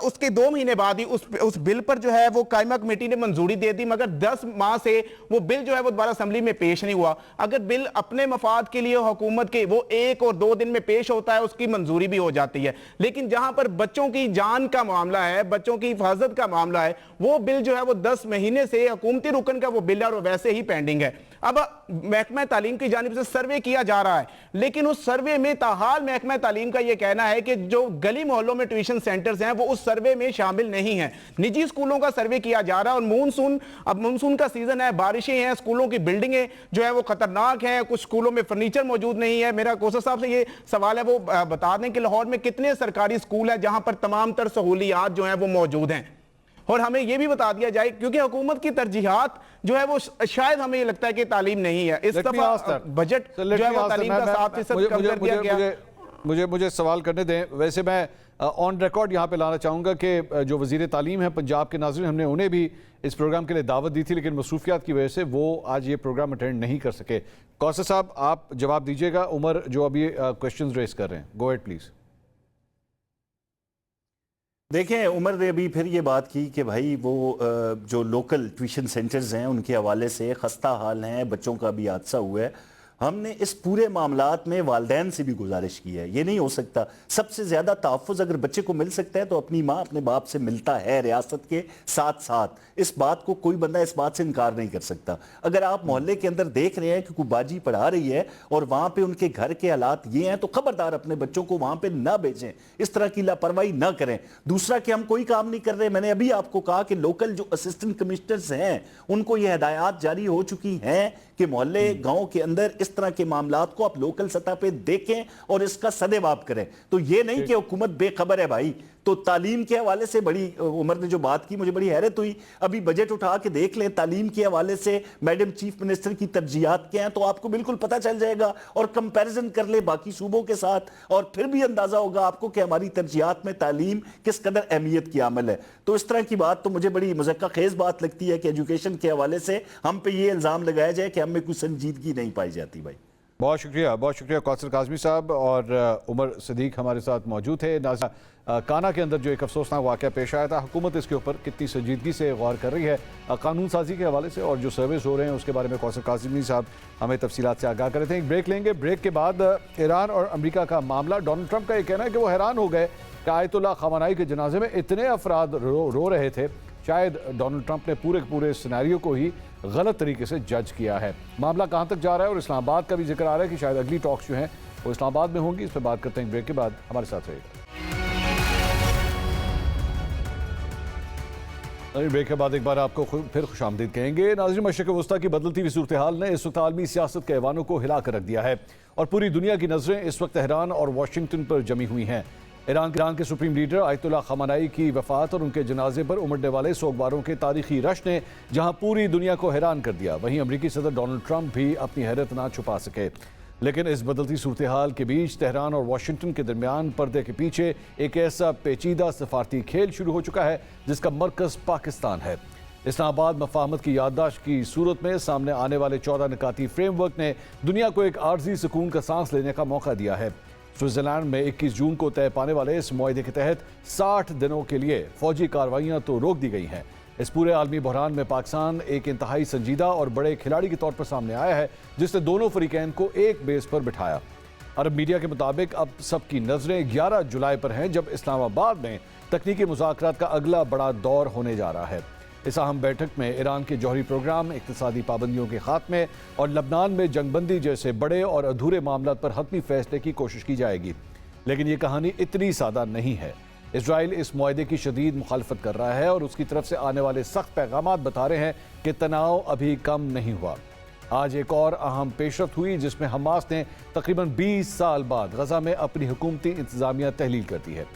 उसके 2 महीने बाद ही उस बिल पर जो है वो कायमा कमेटी ने मंजूरी दे दी, मगर 10 माह से वो बिल जो है वो दोबारा असेंबली में पेश नहीं हुआ। अगर बिल अपने मफाद के लिए हुकूमत के वो 1 और 2 दिन में पेश होता है, उसकी मंजूरी भी हो जाती है। लेकिन जहां पर बच्चों की जान का मामला है, बच्चों की हिफाजत का मामला है, वो बिल जो है वो 10 महीने से हुकूमती रुकन का वो बिल है और वैसे ही पेंडिंग है। अब महकमा तालीम की जानिब से सर्वे किया जा रहा है, लेकिन उस सर्वे में ताहाल महकमा तालीम का यह कहना है कि जो गली मोहल्लों में ट्यूशन सेंटर्स हैं वो उस सर्वे में शामिल नहीं है। निजी स्कूलों का सर्वे किया जा रहा है। और अब मानसून का सीजन है, बारिशें हैं, स्कूलों की बिल्डिंगें जो है वो खतरनाक हैं, कुछ स्कूलों में फर्नीचर मौजूद नहीं है। मेरा कोसर साहब से ये सवाल है, वो बता दें कि लाहौर में कितने सरकारी स्कूल है जहां पर तमाम तर सहूलियात जो है वो मौजूद हैं। और हमें यह भी बता दिया जाए, क्योंकि हुकूमत की तरजीहात जो है वो शायद हमें ये लगता है कि तालीम नहीं है। इस दफा बजट जो है वो तालीम का 7% कम कर दिया गया।
मुझे सवाल करने दें। वैसे मैं ऑन रिकॉर्ड यहाँ पे लाना चाहूँगा कि जो वज़ीर तालीम है पंजाब के नाज़रीन, हमने उन्हें भी इस प्रोग्राम के लिए दावत दी थी, लेकिन मसरूफियात की वजह से वो आज ये प्रोग्राम अटेंड नहीं कर सके। कौसर साहब, आप जवाब दीजिएगा उमर जो अभी क्वेश्चंस रेस कर रहे हैं। Go ahead please.
देखें, उमर ने अभी फिर ये बात की कि भाई वो जो लोकल ट्यूशन सेंटर्स हैं उनके हवाले से खस्ता हाल हैं, बच्चों का भी हादसा हुआ है। हमने इस पूरे मामलात में वालदैन से भी गुजारिश की है। ये नहीं हो सकता, सबसे ज़्यादा तहफ़्फ़ुज़ अगर बच्चे को मिल सकता है तो अपनी माँ अपने बाप से मिलता है, रियासत के साथ साथ। इस बात को कोई बंदा इस बात से इनकार नहीं कर सकता। अगर आप मोहल्ले के अंदर देख रहे हैं कि कोई बाजी पढ़ा रही है और वहाँ पे उनके घर के हालात ये हैं, तो खबरदार अपने बच्चों को वहाँ पे ना भेजें, इस तरह की लापरवाही ना करें। दूसरा कि हम कोई काम नहीं कर रहे, मैंने अभी आपको कहा कि लोकल जो असिस्टेंट कमिश्नर्स हैं उनको ये हिदायत जारी हो चुकी हैं कि मोहल्ले गाँव के अंदर इस तरह के मामलात को आप लोकल सतह पे देखें और इसका सदेबाप करें। तो ये नहीं कि हुकूमत बेखबर है भाई। तो तालीम के हवाले से बड़ी उमर ने जो बात की, मुझे बड़ी हैरत हुई। अभी बजट उठा के देख लें, तालीम के हवाले से मैडम चीफ मिनिस्टर की तरजीहात क्या हैं, तो आपको बिल्कुल पता चल जाएगा। और कंपैरिजन कर ले बाकी सूबों के साथ, और फिर भी अंदाजा होगा आपको कि हमारी तरजीहात में तालीम किस कदर अहमियत की आमल है। तो इस तरह की बात तो मुझे बड़ी मज़क्का खेज बात लगती है कि एजुकेशन के हवाले से हम पे ये इल्ज़ाम लगाया जाए कि हमें कोई संजीदगी नहीं पाई जाती। भाई
बहुत शुक्रिया कौसर काज़मी साहब। और उमर सदीक हमारे साथ मौजूद थे। काना के अंदर जो एक अफसोसनाक वाक़या पेश आया था, हुकूमत इसके ऊपर कितनी संजीदगी से गौर कर रही है कानून साजी के हवाले से, और जो सर्विस हो रहे हैं उसके बारे में कौसर काज़मी साहब हमें तफसीलात से आगाह कर रहे थे। एक ब्रेक लेंगे। ब्रेक के बाद ईरान और अमेरिका का मामला। डोनाल्ड ट्रंप का ये कहना है कि वो हैरान हो गए कि आयतुल्लाह खamenei के जनाजे में इतने अफराद रो रहे थे। शायद डोनाल्ड ट्रंप ने पूरे सिनेरियो को ही गलत तरीके से जज किया है। मामला कहाँ तक जा रहा है, और इस्लामाबाद का भी जिक्र आ रहा है कि शायद अगली टॉक्स जो हैं वो इस्लामाबाद में होंगी। इस पर बात करते हैं ब्रेक के बाद। हमारे साथ रहिएगा। ब्रेक के बाद एक बार आपको फिर खुशामदीद कहेंगे। नाज़रीन, मशरिक़ वस्ता की बदलती हुई सूरत हाल ने इस वक्त आलमी सियासत के ऐवानों को हिला कर रख दिया है और पूरी दुनिया की नज़रें इस वक्त तेहरान और वाशिंगटन पर जमी हुई हैं। ईरान के सुप्रीम लीडर आयतुल्लाह खamenei की वफ़ात और उनके जनाजे पर उमड़ने वाले सोगवारों के तारीखी रश ने जहां पूरी दुनिया को हैरान कर दिया, वहीं अमरीकी सदर डोनाल्ड ट्रंप भी अपनी हैरत ना छुपा सके। लेकिन इस बदलती सूरत हाल के बीच तेहरान और वाशिंगटन के दरमियान पर्दे के पीछे एक ऐसा पेचीदा सफारती खेल शुरू हो चुका है जिसका मरकज़ पाकिस्तान है। इस्लामाबाद मफाहमत की याददाश्त की सूरत में सामने आने वाले 14 निकाती फ्रेमवर्क ने दुनिया को एक आर्जी सुकून का सांस लेने का मौका दिया है। स्विट्ज़रलैंड में 21 जून को तय पाने वाले इस मुआहदे के तहत 60 दिनों के लिए फौजी कार्रवाइयाँ तो रोक दी गई हैं। इस पूरे आलमी बहरान में पाकिस्तान एक इंतहाई संजीदा और बड़े खिलाड़ी के तौर पर सामने आया है, जिसने दोनों फरीकैन को एक बेस पर बिठाया। अरब मीडिया के मुताबिक अब सबकी नज़रें 11 जुलाई पर हैं, जब इस्लामाबाद में तकनीकी मुज़ाकरात का अगला बड़ा दौर होने जा रहा है। इस अहम बैठक में ईरान के जौहरी प्रोग्राम, इक़्तिसादी पाबंदियों के खात्मे और लबनान में जंगबंदी जैसे बड़े और अधूरे मामलों पर हतमी फैसले की कोशिश की जाएगी। लेकिन ये कहानी इतनी सादा नहीं है। इजराइल इस मुआहदे की शदीद मुखालफत कर रहा है और उसकी तरफ से आने वाले सख्त पैगाम बता रहे हैं कि तनाव अभी कम नहीं हुआ। आज एक और अहम पेशरफ्त हुई जिसमें हमास ने तकरीबन 20 साल बाद गजा में अपनी हुकूमती इंतजामिया तहलील कर दी है।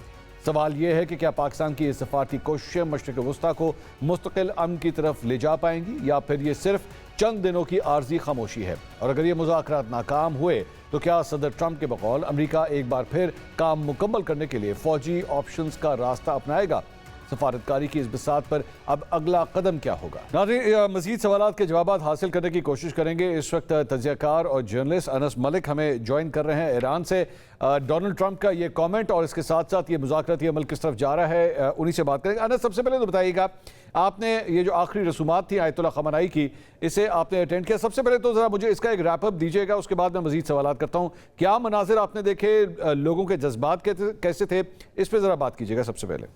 सवाल यह है कि क्या पाकिस्तान की सफारती कोशिशें मशरिक़ वस्ता को मुस्तकिल अमन की तरफ ले जा पाएंगी या फिर ये सिर्फ चंद दिनों की आर्जी खामोशी है। और अगर ये मुज़ाकरात नाकाम हुए तो क्या सदर ट्रंप के बकौल अमरीका एक बार फिर काम मुकम्मल करने के लिए फौजी ऑप्शंस का रास्ता अपनाएगा। सफारतकारी की इस बिसात पर अब अगला कदम क्या होगा। नाज़रीन, मज़ीद सवालात के जवाब हासिल करने की कोशिश करेंगे। इस वक्त तज्ज़ियाकार और जर्नलिस्ट अनस मलिक हमें ज्वाइन कर रहे हैं ईरान से। डोनाल्ड ट्रंप का ये कमेंट और इसके साथ साथ ये मुज़ाकराती अमल किस तरफ जा रहा है, उन्हीं से बात करेंगे। अनस, सबसे पहले तो बताइएगा, आपने ये जो आखिरी रसूमात थी आयतुल्लाह खamenei की, इसे आपने अटेंड किया। सबसे पहले तो ज़रा मुझे इसका एक रैपअप दीजिएगा, उसके बाद मैं मज़ीद सवालात करता हूँ। क्या मनाजिर आपने देखे, लोगों के जज्बात कैसे थे, इस पर ज़रा बात कीजिएगा सबसे पहले।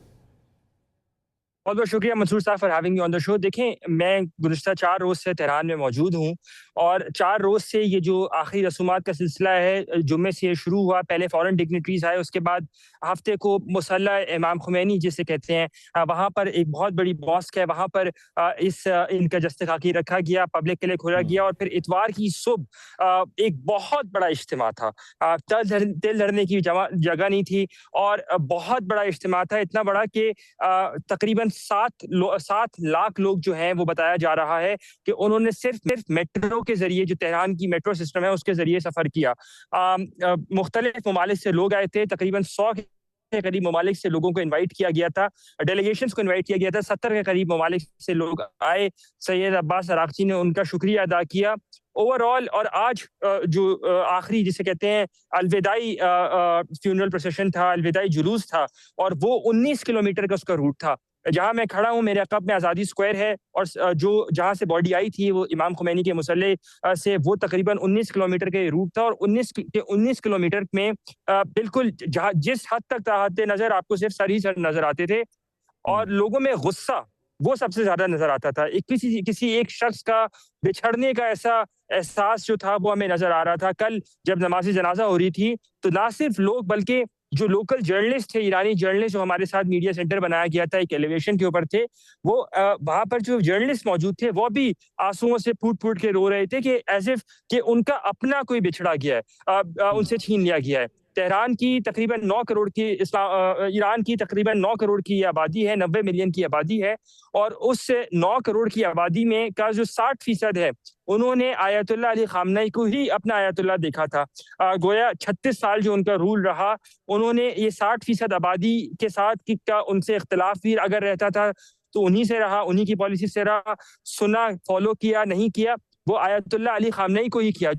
बहुत बहुत शुक्रिया मंसूर साहब for having me on the show. देखें, मैं गुज़िश्ता 4 रोज़ से तेहरान में मौजूद हूँ और 4 रोज़ से ये जो आखिरी रसूमात का सिलसिला है, जुम्मे से ये शुरू हुआ। पहले फॉरेन डिग्निटरीज आए, उसके बाद हफ्ते को मुसल्ला इमाम खुमैनी जिसे कहते हैं, वहाँ पर एक बहुत बड़ी मॉस्क है, वहाँ पर इनका जस्तिखाकी रखा गया, पब्लिक के लिए खोला गया। और फिर इतवार की सुबह एक बहुत बड़ा इज्तिमा था। तिल धरने की जगह नहीं थी और बहुत बड़ा इज्तिमा था, इतना बड़ा कि तकरीबन 7 लाख लोग जो हैं वो बताया जा रहा है कि उन्होंने सिर्फ मेट्रो के जरिए, जो तेहरान की मेट्रो सिस्टम है उसके जरिए सफर किया। मुख्तलिफ ममालिक से लोग आए थे, तकरीबन 100 के करीब ममालिक से लोगों को इनवाइट किया गया था, डेलीगेशंस को इनवाइट किया गया था। 70 के करीब ममालिक से लोग आए। सैयद अब्बास अरागची ने उनका शुक्रिया अदा किया ओवरऑल। और आज जो आखिरी जिसे कहते हैं अलविदाई फ्यूनरल प्रोसेशन था, अलविदाई जुलूस था, और वो 19 किलोमीटर का उसका रूट था। जहां मैं खड़ा हूं, मेरे अक़ब में आज़ादी स्क्वायर है और जो जहां से बॉडी आई थी वो इमाम खुमैनी के मुसल्ले से वो तकरीबन 19 किलोमीटर के रूट था। और 19 किलोमीटर में बिल्कुल जिस हद तक ताहते नजर आपको सिर्फ सर ही सर नजर आते थे और लोगों में गुस्सा वो सबसे ज्यादा नजर आता था। किसी एक शख्स का बिछड़ने का ऐसा एहसास जो था वो हमें नजर आ रहा था। कल जब नमाज़ जनाजा हो रही थी तो ना सिर्फ लोग बल्कि जो लोकल जर्नलिस्ट थे, ईरानी जर्नलिस्ट जो हमारे साथ मीडिया सेंटर बनाया गया था एक एलिवेशन के ऊपर थे, वो वहां पर जो जर्नलिस्ट मौजूद थे वो भी आंसुओं से फूट के रो रहे थे कि एज इफ कि उनका अपना कोई बिछड़ा गया है, उनसे छीन लिया गया है। तेहरान की तकरीबन 9 करोड़ की ईरान की तकरीबन 9 करोड़ की आबादी है, 90 मिलियन की आबादी है। और उस 9 करोड़ की आबादी में का जो 60% है उन्होंने आयतुल्लाह अली खामनेई को ही अपना आयतुल्लाह देखा था। गोया 36 साल जो उनका रूल रहा, उन्होंने ये 60% आबादी के साथ का उनसे इख्तिलाफ भी अगर रहता था तो उन्हीं से रहा, उन्हीं की पॉलिसी से रहा, सुना, फॉलो किया, नहीं किया वो आयतुल्लाह अली खामनेई को ही किया,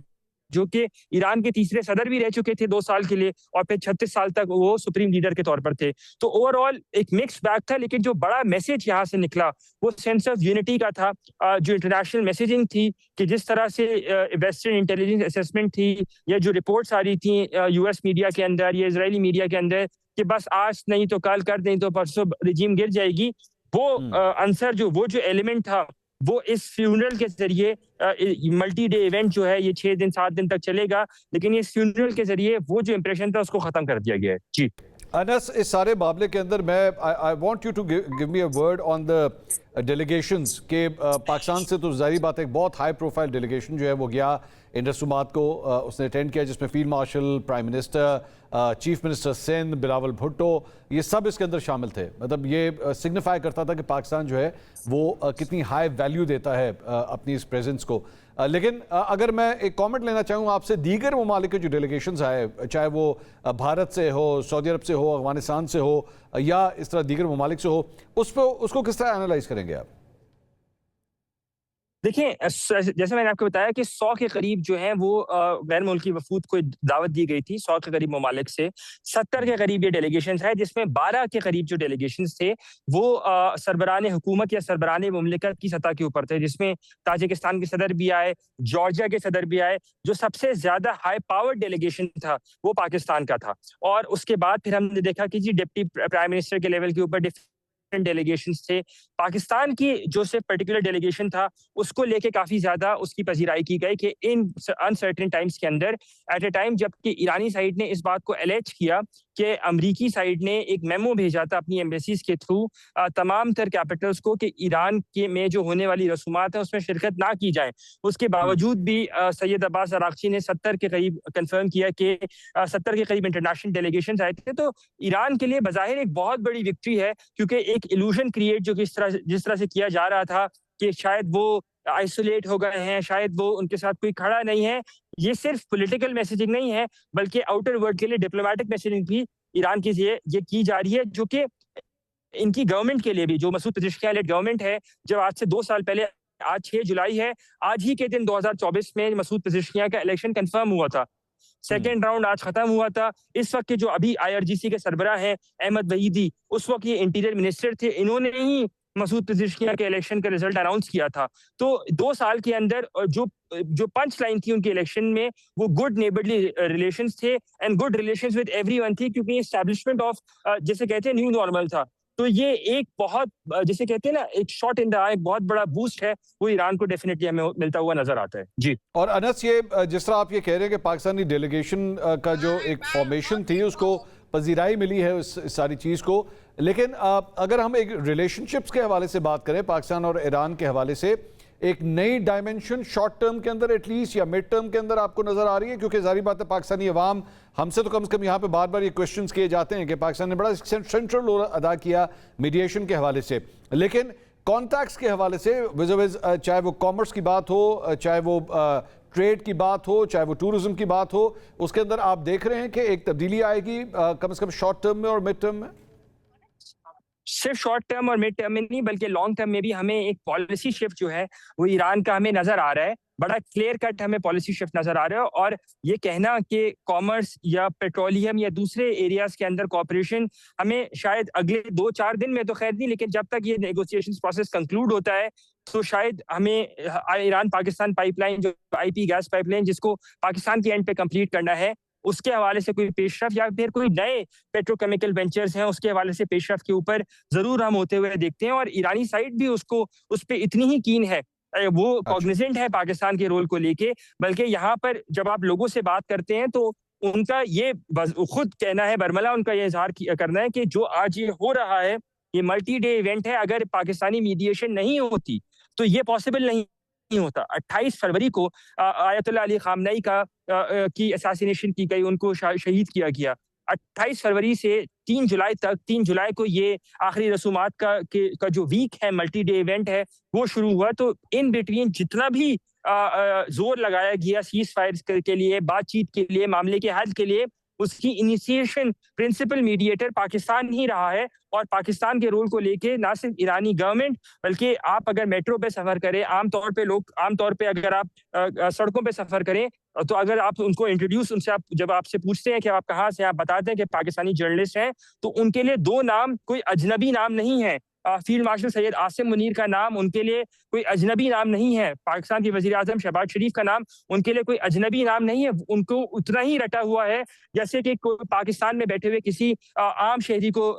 जो कि ईरान के तीसरे सदर भी रह चुके थे 2 साल के लिए और फिर 36 साल तक वो सुप्रीम लीडर के तौर पर थे। तो ओवरऑल एक मिक्स बैग था, लेकिन जो बड़ा मैसेज यहाँ से निकला वो सेंस ऑफ यूनिटी का था। जो इंटरनेशनल मैसेजिंग थी कि जिस तरह से वेस्टर्न इंटेलिजेंस असेसमेंट थी या जो रिपोर्ट्स आ रही थी यूएस मीडिया के अंदर या इजरायली मीडिया के अंदर कि बस आज नहीं तो कल, कर नहीं तो परसों रिजीम गिर जाएगी, वो आंसर वो जो एलिमेंट था वो इस फ्यूनरल के जरिए मल्टी डे इवेंट जो है ये 6 दिन 7 दिन तक चलेगा, लेकिन इस फ्यूनरल के जरिए वो जो इंप्रेशन था उसको खत्म कर दिया गया है। जी
अनस, इस सारे मामले के अंदर मैं I want you to give me a word on the delegations के पाकिस्तान से तो जाहिर बात है एक बहुत हाई प्रोफाइल डेलीगेशन जो है वो गया इन रसूमात को उसने अटेंड किया, जिसमें field marshal, prime minister, chief minister Sindh, Bilawal Bhutto, ये सब इसके अंदर शामिल थे। मतलब ये सिग्निफाई करता था कि पाकिस्तान जो है वो कितनी हाई वैल्यू देता है अपनी इस प्रेजेंस को। लेकिन अगर मैं एक कमेंट लेना चाहूँ आपसे, दीगर ममालिक के जो डेलीगेशंस आए, चाहे वो भारत से हो, सऊदी अरब से हो, अफगानिस्तान से हो या इस तरह दीगर ममालिक से हो, उसको किस तरह एनालाइज करेंगे आप?
देखिए, जैसे मैंने आपको बताया कि 100 के करीब जो है वो गैर मुल्की वफूद को दावत दी गई थी 100 के करीब ममालिक से। 70 के करीब ये डेलीगेशन है, जिसमें 12 के करीब जो डेलीगेशन थे वो सरबरान हुकूमत या सरबरान मुमलिकत की सतह के ऊपर थे, जिसमें ताजिकिस्तान के सदर भी आए, जॉर्जिया के सदर भी आए। जो सबसे ज्यादा हाई पावर डेलीगेशन था वो पाकिस्तान का था। और उसके बाद फिर हमने देखा कि जी डिप्टी प्राइम मिनिस्टर के लेवल के ऊपर डेलीगेशंस थे। पाकिस्तान की जो सिर्फ पर्टिकुलर डेलीगेशन था उसको लेके काफी ज्यादा उसकी पजीराई की गई कि इन अनसर्टेन टाइम्स के अंदर एट ए टाइम, जबकि ईरानी साइड ने इस बात को एलेज किया कि अमरीकी साइड ने एक मेमो भेजा था अपनी एम्बेसीज के थ्रू तमाम तर कैपिटल्स को कि ईरान के में जो होने वाली रसूमात है उसमें शिरकत ना की जाए। उसके बावजूद भी सैयद अब्बास अरागची ने 70 के करीब कंफर्म किया कि 70 के करीब इंटरनेशनल डेलीगेशन आए थे। तो ईरान के लिए बज़ाहिर एक बहुत बड़ी विक्ट्री है, क्योंकि एक इल्यूजन क्रिएट जो जिस तरह से किया जा रहा था कि शायद वो आइसोलेट हो गए हैं, शायद वो उनके साथ कोई खड़ा नहीं है। ये सिर्फ पॉलिटिकल मैसेजिंग नहीं है, बल्कि आउटर वर्ल्ड के लिए डिप्लोमेटिक मैसेजिंग भी ईरान की ये की जा रही है, जो कि इनकी गवर्नमेंट के लिए भी, जो मसूद पेज़ेश्कियान लेड गवर्नमेंट है, जब आज से 2 साल पहले, आज 6 जुलाई है, आज ही के दिन 2024 में मसूद पेज़ेश्कियान का इलेक्शन कंफर्म हुआ था। सेकंड राउंड आज खत्म हुआ था। इस वक्त के जो अभी आईआरजीसी के सरबराह हैं अहमद वहीदी, उस वक्त ये इंटीरियर मिनिस्टर थे, इन्होंने ही मसूद पेज़ेश्कियान के इलेक्शन का रिजल्ट अनाउंस किया था। तो 2 साल के अंदर जो पंच लाइन थी उनके इलेक्शन में, वो गुड नेबरली रिलेशंस थे and good relations with everyone थी, क्योंकि एस्टैब्लिशमेंट ऑफ जिसे कहते हैं न्यू नॉर्मल था। तो ये एक बहुत जिसे कहते हैं ना एक शॉट इन द आई, एक बहुत बड़ा बूस्ट है, वो ईरान को डेफिनेटली हमें मिलता हुआ नजर आता है। जी।
और अनस, ये जिस तरह आप ये कह रहे हैं कि पाकिस्तानी डेलीगेशन का जो एक फॉर्मेशन थी उसको पजीराई मिली है इस सारी चीज़ को, लेकिन अगर हम एक रिलेशनशिप्स के हवाले से बात करें पाकिस्तान और ईरान के हवाले से, एक नई डायमेंशन शॉर्ट टर्म के अंदर एटलीस्ट या मिड टर्म के अंदर आपको नजर आ रही है? क्योंकि जारी बात है पाकिस्तानी अवाम हमसे तो कम से कम यहाँ पे बार बार ये क्वेश्चंस किए जाते हैं कि पाकिस्तान ने बड़ा सेंट्रल रोल अदा किया मीडिएशन के हवाले से, लेकिन कॉन्टैक्ट्स के हवाले से विज़ चाहे वो कॉमर्स की बात हो, चाहे वो ट्रेड की बात हो, चाहे वो टूरिज्म की बात हो, उसके अंदर आप देख रहे हैं कि एक तब्दीली आएगी कम से कम शॉर्ट टर्म में और मिड टर्म में?
सिर्फ शॉर्ट टर्म और मिड टर्म में नहीं, बल्कि लॉन्ग टर्म में भी हमें एक पॉलिसी शिफ्ट जो है वो ईरान का हमें नजर आ रहा है। बड़ा क्लियर कट हमें पॉलिसी शिफ्ट नजर आ रहा है। और ये कहना कि कॉमर्स या पेट्रोलियम या दूसरे एरियाज के अंदर कॉपरेशन हमें शायद अगले 2-4 दिन में तो खैर नहीं, लेकिन जब तक ये नेगोशिएशन प्रोसेस कंक्लूड होता है तो शायद हमें ईरान पाकिस्तान पाइपलाइन, जो आईपी गैस पाइपलाइन जिसको पाकिस्तान के एंड पे कंप्लीट करना है, उसके हवाले से कोई पेशरफ या फिर कोई नए पेट्रोकेमिकल वेंचर्स हैं उसके हवाले से पेशरफ के ऊपर जरूर हम होते हुए देखते हैं। और ईरानी साइड भी उसको उस पर इतनी ही कीन है, वो कॉग्निजेंट है पाकिस्तान के रोल को लेके। बल्कि यहाँ पर जब आप लोगों से बात करते हैं तो उनका ये खुद कहना है, बरमला उनका ये इजहार करना है कि जो आज ये हो रहा है ये मल्टी डे इवेंट है, अगर पाकिस्तानी मीडिएशन नहीं होती तो ये पॉसिबल नहीं होता। 28 फरवरी को आयतुल्लाह अली खामनेई की असैसिनेशन की गई, उनको शहीद किया गया। 28 फरवरी से 3 जुलाई तक, 3 जुलाई को ये आखिरी रसूमात का जो वीक है, मल्टी डे इवेंट है, वो शुरू हुआ। तो इन बिटवीन जितना भी जोर लगाया गया सीज फायर के लिए, बातचीत के लिए, मामले के हल के लिए, उसकी इनिशिएशन प्रिंसिपल मीडिएटर पाकिस्तान ही रहा है। और पाकिस्तान के रोल को लेके ना सिर्फ ईरानी गवर्नमेंट, बल्कि आप अगर मेट्रो पे सफर करें, आमतौर पे अगर आप सड़कों पे सफर करें, तो अगर आप उनको इंट्रोड्यूस, उनसे आप जब आपसे पूछते हैं कि आप कहाँ से, आप बताते हैं कि पाकिस्तानी जर्नलिस्ट हैं, तो उनके लिए 2 नाम कोई अजनबी नाम नहीं है। फील्ड मार्शल सैयद आसिम मुनीर का नाम उनके लिए कोई अजनबी नाम नहीं है। पाकिस्तान के वजीर आजम शहबाज शरीफ का नाम उनके लिए कोई अजनबी नाम नहीं है। उनको उतना ही रटा हुआ है जैसे कि पाकिस्तान में बैठे हुए किसी आम शहरी को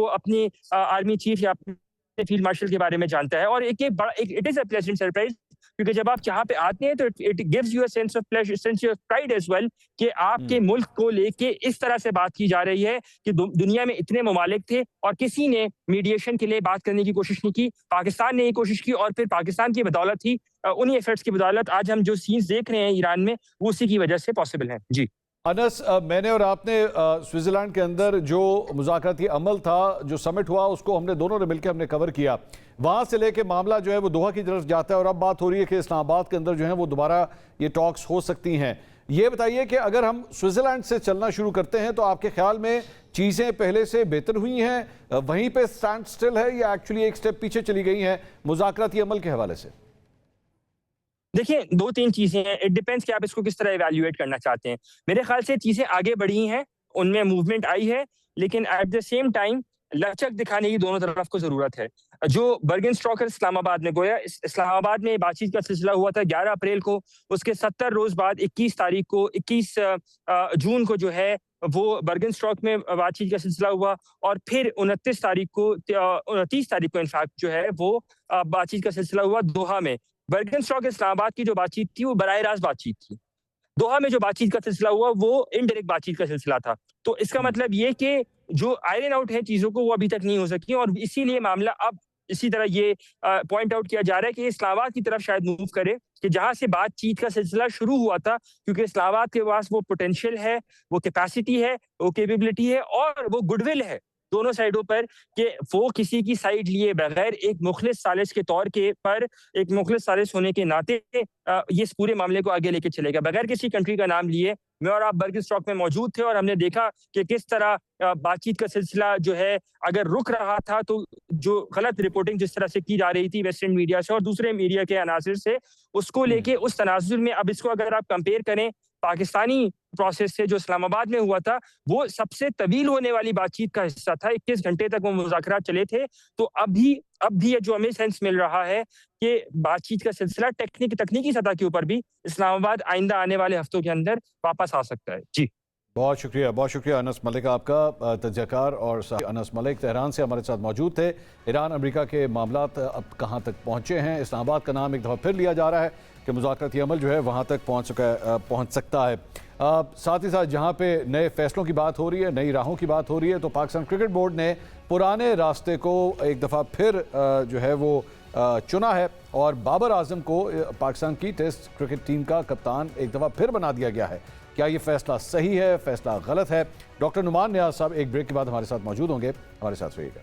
अपनी आर्मी चीफ या अपने फील्ड मार्शल के बारे में जानता है। और एक बड़ा it is a pleasant surprise, क्योंकि जब आप यहाँ पे आते हैं तो it gives you a sense of pleasure, sense of pride as well, कि आपके मुल्क को लेके इस तरह से बात की जा रही है कि दुनिया में इतने ममालिक थे और किसी ने मीडिएशन के लिए बात करने की कोशिश नहीं की। पाकिस्तान ने ये कोशिश की और फिर पाकिस्तान की बदौलत ही, उन्हीं एफर्ट्स की बदौलत आज हम जो सीन्स देख रहे हैं ईरान में, वो उसी की वजह से पॉसिबल है। जी
अनस, मैंने और आपने स्विट्ज़रलैंड के अंदर जो मुज़ाकराती अमल था, जो समिट हुआ, उसको हमने दोनों ने मिलकर हमने कवर किया। वहाँ से लेके मामला जो है वो दोहा की तरफ जाता है और अब बात हो रही है कि इस्लामाबाद के अंदर जो है वो दोबारा ये टॉक्स हो सकती हैं। ये बताइए कि अगर हम स्विट्ज़रलैंड से चलना शुरू करते हैं तो आपके ख्याल में चीज़ें पहले से बेहतर हुई हैं, वहीं पर स्टैंड स्टिल है, या एक्चुअली एक स्टेप पीछे चली गई हैं मुज़ाकराती अमल के हवाले से?
देखिए, 2-3 चीजें हैं। इट डिपेंड्स कि आप इसको किस तरह इवैल्यूएट करना चाहते हैं। मेरे ख्याल से चीजें आगे बढ़ी हैं, उनमें मूवमेंट आई है, लेकिन एट द सेम टाइम लचक दिखाने की दोनों तरफ को जरूरत है। जो बर्गनस्टॉकर इस्लामाबाद में, गोया इस्लामाबाद में बातचीत का सिलसिला हुआ था 11 अप्रैल को, उसके 70 रोज बाद 21 जून को जो है वो बर्गनस्टॉक में बातचीत का सिलसिला हुआ। और फिर 29 तारीख को इनफैक्ट जो है वो बातचीत का सिलसिला हुआ दोहा में। बर्गनस्टॉक इस्लामाबाद की जो बातचीत थी वो बराह रास्त बातचीत थी। दोहा में जो बातचीत का सिलसिला हुआ वो इनडायरेक्ट बातचीत का सिलसिला था। तो इसका मतलब ये कि जो आयरन आउट है चीज़ों को वो अभी तक नहीं हो सकी और इसीलिए मामला अब इसी तरह ये पॉइंट आउट किया जा रहा है कि इस्लामाबाद की तरफ शायद मूव करे कि जहाँ से बातचीत का सिलसिला शुरू हुआ था, क्योंकि इस्लामाबाद के पास वो पोटेंशियल है, वो कैपेसिटी है, वो कैपेबिलिटी है और वो गुडविल है दोनों साइडों पर कि वो किसी की साइड लिए बगैर एक मुखलिस सालिस के तौर के पर एक मुखलिस सालिस होने के नाते ये इस पूरे मामले को आगे लेके चलेगा बगैर किसी कंट्री का नाम लिए। मैं और आप बर्ग स्टॉक में मौजूद थे और हमने देखा कि किस तरह बातचीत का सिलसिला जो है अगर रुक रहा था तो जो गलत रिपोर्टिंग जिस तरह से की जा रही थी वेस्टर्न मीडिया से और दूसरे मीडिया के अनासिर से, उसको लेके उस तनाजुर में अब इसको अगर आप कंपेयर करें पाकिस्तानी प्रोसेस से जो इस्लामाबाद में हुआ था, वो सबसे तवील होने वाली बातचीत का हिस्सा था। 21 घंटे तक वो मुज़ाकरात चले थे। तो अब भी ये जो हमें सेंस मिल रहा है कि बातचीत का सिलसिला तकनीकी सतह के ऊपर भी इस्लामाबाद आइंदा आने वाले हफ्तों के अंदर वापस आ सकता है। जी
बहुत शुक्रिया अनस मलिक आपका तजकार। और अनस मलिक तेहरान से हमारे साथ मौजूद थे। ईरान अमेरिका के मामलात अब कहाँ तक पहुँचे हैं, इस्लामाबाद का नाम एक दफ़ा फिर लिया जा रहा है कि मुज़ाकराती अमल जो है वहाँ तक पहुँच सकता है। साथ ही साथ जहाँ पे नए फैसलों की बात हो रही है, नई राहों की बात हो रही है, तो पाकिस्तान क्रिकेट बोर्ड ने पुराने रास्ते को एक दफ़ा फिर जो है वो चुना है और बाबर आजम को पाकिस्तान की टेस्ट क्रिकेट टीम का कप्तान एक दफ़ा फिर बना दिया गया है। क्या ये फैसला सही है, फैसला गलत है? डॉक्टर नुमान नियाज साहब एक ब्रेक के बाद हमारे साथ मौजूद होंगे, हमारे साथ रहिएगा।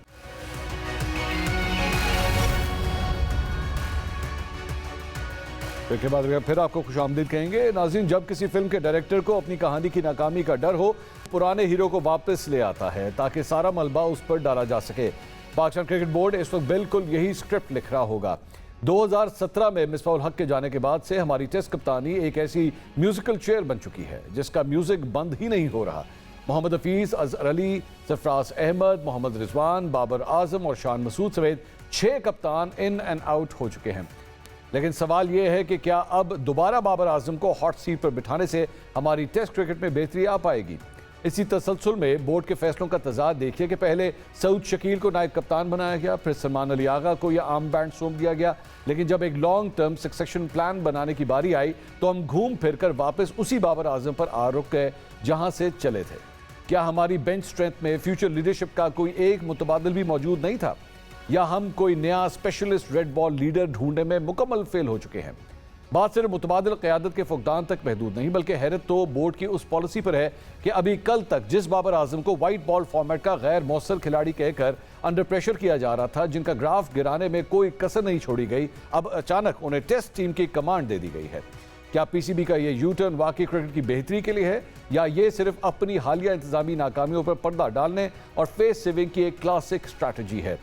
ब्रेक के बाद फिर आपको खुशामदीद कहेंगे। नाज़रीन, जब किसी फिल्म के डायरेक्टर को अपनी कहानी की नाकामी का डर हो, पुराने हीरो को वापस ले आता है ताकि सारा मलबा उस पर डाला जा सके। पाकिस्तान क्रिकेट बोर्ड इस वक्त बिल्कुल यही स्क्रिप्ट लिख रहा होगा। 2017 में मिसबाहुल हक के जाने के बाद से हमारी टेस्ट कप्तानी एक ऐसी म्यूजिकल चेयर बन चुकी है जिसका म्यूजिक बंद ही नहीं हो रहा। मोहम्मद हफीज़, अजहर अली, सरफराज अहमद, मोहम्मद रिजवान, बाबर आजम और शान मसूद समेत 6 कप्तान इन एंड आउट हो चुके हैं। लेकिन सवाल यह है कि क्या अब दोबारा बाबर आजम को हॉट सीट पर बिठाने से हमारी टेस्ट क्रिकेट में बेहतरी आ पाएगी? इसी तसलसल में बोर्ड के फैसलों का तजाद देखिए कि पहले सऊद शकील को नायब कप्तान बनाया गया, फिर सलमान अली आगा को यह आर्म बैंड सौंप दिया गया। लेकिन जब एक लॉन्ग टर्म सक्सेशन प्लान बनाने की बारी आई तो हम घूम फिर कर वापस उसी बाबर आजम पर आ रुक गए जहां से चले थे। क्या हमारी बेंच स्ट्रेंथ में फ्यूचर लीडरशिप का कोई एक मुतबादिल भी मौजूद नहीं था, या हम कोई नया स्पेशलिस्ट रेड बॉल लीडर ढूंढने में मुकम्मल फेल हो चुके हैं? बात सिर्फ मुतबादिल क़यादत के फुकदान तक महदूद नहीं, बल्कि हैरत तो बोर्ड की उस पॉलिसी पर है कि अभी कल तक जिस बाबर आजम को वाइट बॉल फॉर्मेट का गैर मौसर खिलाड़ी कहकर अंडर प्रेशर किया जा रहा था, जिनका ग्राफ गिराने में कोई कसर नहीं छोड़ी गई, अब अचानक उन्हें टेस्ट टीम की कमांड दे दी गई है। क्या पीसीबी का ये यू टर्न वाकई क्रिकेट की बेहतरी के लिए है, या ये सिर्फ अपनी हालिया इंतजामी नाकामियों पर पर्दा डालने और फेस सेविंग की एक क्लासिक स्ट्रैटेजी है?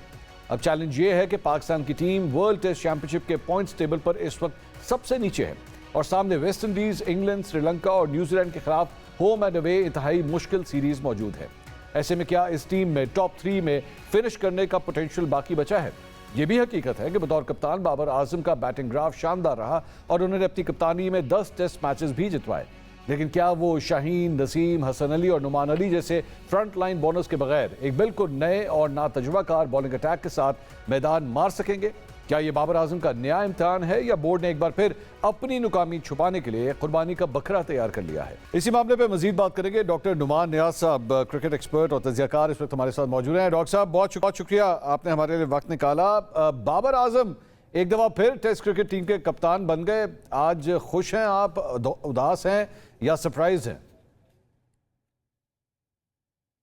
अब चैलेंज ये है कि पाकिस्तान की टीम वर्ल्ड टेस्ट चैंपियनशिप के पॉइंट्स टेबल पर इस वक्त सबसे नीचे है और सामने वेस्ट इंडीज, इंग्लैंड, श्रीलंका और न्यूजीलैंड के खिलाफ होम एंड अवे इंतहाई मुश्किल सीरीज मौजूद है। ऐसे में क्या इस टीम में टॉप 3 में फिनिश करने का पोटेंशियल बाकी बचा है? यह भी हकीकत है कि बतौर कप्तान बाबर आजम का बैटिंग ग्राफ शानदार रहा और उन्होंने अपनी कप्तानी में 10 टेस्ट मैचेस भी जितवाए। लेकिन क्या वो शाहीन, नसीम, हसन अली और नुमान अली जैसे फ्रंट लाइन बॉलर्स के बगैर एक बिल्कुल नए और नातजुर्बाकार बॉलिंग अटैक के साथ मैदान मार सकेंगे? क्या ये बाबर आजम का नया इम्तिहान है, या बोर्ड ने एक बार फिर अपनी नुकामी छुपाने के लिए कुर्बानी का बकरा तैयार कर लिया है? इसी मामले पे मजीद बात करेंगे। डॉक्टर नुमान नियाज साहब, क्रिकेट एक्सपर्ट और तज्जियाकार, इस वक्त हमारे साथ मौजूद हैं। डॉक्टर साहब, बहुत शुक्रिया आपने हमारे लिए वक्त निकाला। बाबर आजम एक दफ़ा फिर टेस्ट क्रिकेट टीम के कप्तान बन गए। आज खुश हैं आप, उदास हैं या सरप्राइज हैं?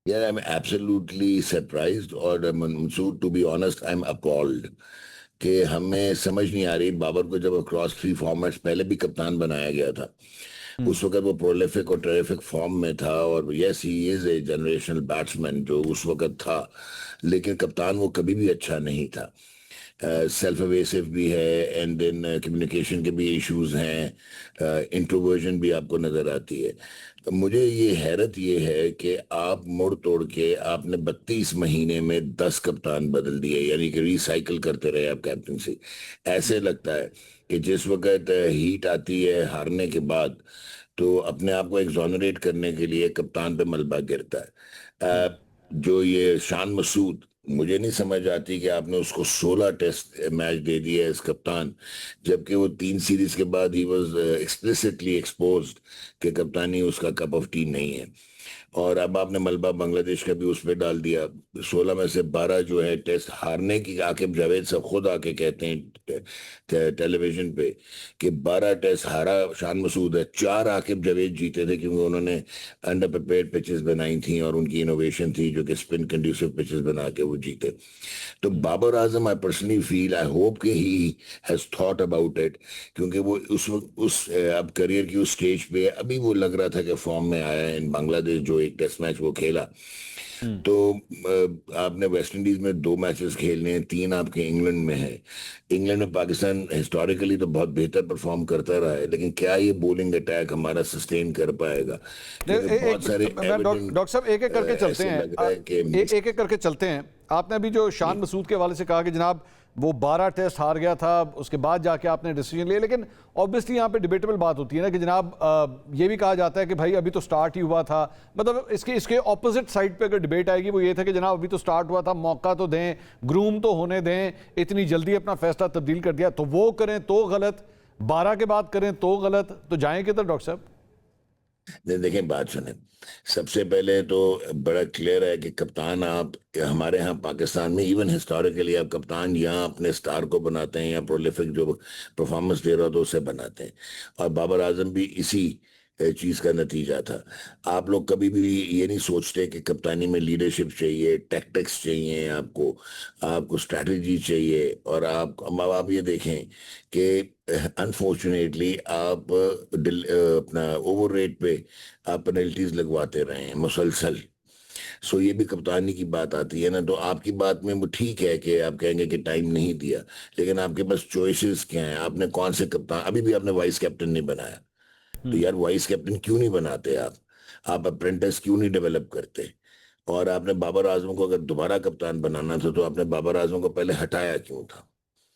Yeah, I'm absolutely surprised और Mansoor, to be honest, I'm appalled कि हमें समझ नहीं आ रही। बाबर को जब क्रॉस 3 फॉर्मेट्स पहले भी कप्तान बनाया गया था, उस वक्त वो प्रोलिफिक और टेरिफिक फॉर्म में था और yes he is a generational batsman जो उस वक्त था, लेकिन कप्तान वो कभी भी अच्छा नहीं था। सेल्फ अवेसिव भी है एंड देन कम्युनिकेशन के भी इश्यूज हैं, इंट्रोवर्जन भी आपको नजर आती है। तो मुझे ये हैरत ये है कि आप मुड़ तोड़ के आपने 32 महीने में 10 कप्तान बदल दिए, यानी कि रिसाइकिल करते रहे आप कैप्टनसी। ऐसे लगता है कि जिस वक्त हीट आती है हारने के बाद तो अपने आप को एक्सोनरेट करने के लिए कप्तान पे मलबा गिरता है। जो ये शान मसूद मुझे नहीं समझ आती कि आपने उसको 16 टेस्ट मैच दे दिया एज कप्तान, जबकि वो 3 सीरीज के बाद ही वाज एक्सप्लिसिटली एक्सपोज्ड कि कप्तानी उसका कप ऑफ टी नहीं है। और अब आपने मलबा बांग्लादेश का भी उस पर डाल दिया। 16 में से 12 जो है टेस्ट हारने की, आकिब जावेद सब खुद आके कहते हैं टेलीविजन पे कि 12 टेस्ट हारा शान मसूद है, 4 आकिब जावेद जीते थे क्योंकि उन्होंने अंडर प्रिपेयर्ड पिचेस बनाई थी और उनकी इनोवेशन थी जो कि स्पिन कंड्यूसिव पिचेस बना के वो जीते। तो Babar Azam, I personally feel, I hope कि he has thought about it, क्योंकि वो उस अब करियर की उस स्टेज पे अभी वो लग रहा था कि फॉर्म में आया है इन बांग्लादेश, जो एक टेस्ट मैच वो खेला। तो आपने वेस्ट इंडीज में 2 मैचेस खेलने हैं, 3 आपके इंग्लैंड में है। इंग्लैंड में पाकिस्तान हिस्टोरिकली तो बहुत बेहतर परफॉर्म करता रहा है, लेकिन क्या ये बॉलिंग अटैक हमारा सस्टेन कर पाएगा? बहुत सारे
डॉक्टर साहब एक एक करके चलते हैं, एक एक करके चलते हैं। आपने अभी जो शान मसूद के हवाले से कहा कि जनाब वो 12 टेस्ट हार गया था, उसके बाद जाके आपने डिसीजन लिया, लेकिन ऑब्वियसली यहाँ पे डिबेटेबल बात होती है ना कि जनाब ये भी कहा जाता है कि भाई अभी तो स्टार्ट ही हुआ था। मतलब इसके ऑपोजिट साइड पे अगर डिबेट आएगी वो ये था कि जनाब अभी तो स्टार्ट हुआ था, मौका तो दें, ग्रूम तो होने दें, इतनी जल्दी अपना फैसला तब्दील कर दिया तो वो करें तो गलत, 12 के बाद करें तो गलत, तो जाएं किधर डॉक्टर साहब?
देखें, बात सुने, सबसे पहले तो बड़ा क्लियर है कि कप्तान आप हमारे यहाँ पाकिस्तान में इवन हिस्टोरिकली आप कप्तान यहाँ अपने स्टार को बनाते हैं या प्रोलिफिक जो परफॉर्मेंस दे रहा था उसे बनाते हैं, और बाबर आजम भी इसी चीज का नतीजा था। आप लोग कभी भी ये नहीं सोचते कि कप्तानी में लीडरशिप चाहिए, टैक्टिक्स चाहिए, आपको स्ट्रैटेजी चाहिए। और आप ये देखें कि अनफॉर्चुनेटली आप अपना ओवर रेट पे आप पेनल्टीज लगवाते रहे हैं मुसलसल। सो ये भी कप्तानी की बात आती है ना। तो आपकी बात में वो ठीक है कि आप कहेंगे कि टाइम नहीं दिया, लेकिन आपके पास चॉइसेस क्या हैं? आपने कौन से कप्तान, अभी भी आपने वाइस कैप्टन नहीं बनाया, तो यार वाइस कैप्टन क्यों नहीं बनाते? आप अप्रेंटिस क्यों नहीं डेवलप करते? और आपने बाबर आजम को अगर दोबारा कप्तान बनाना था तो आपने बाबर आजम को पहले हटाया क्यों था?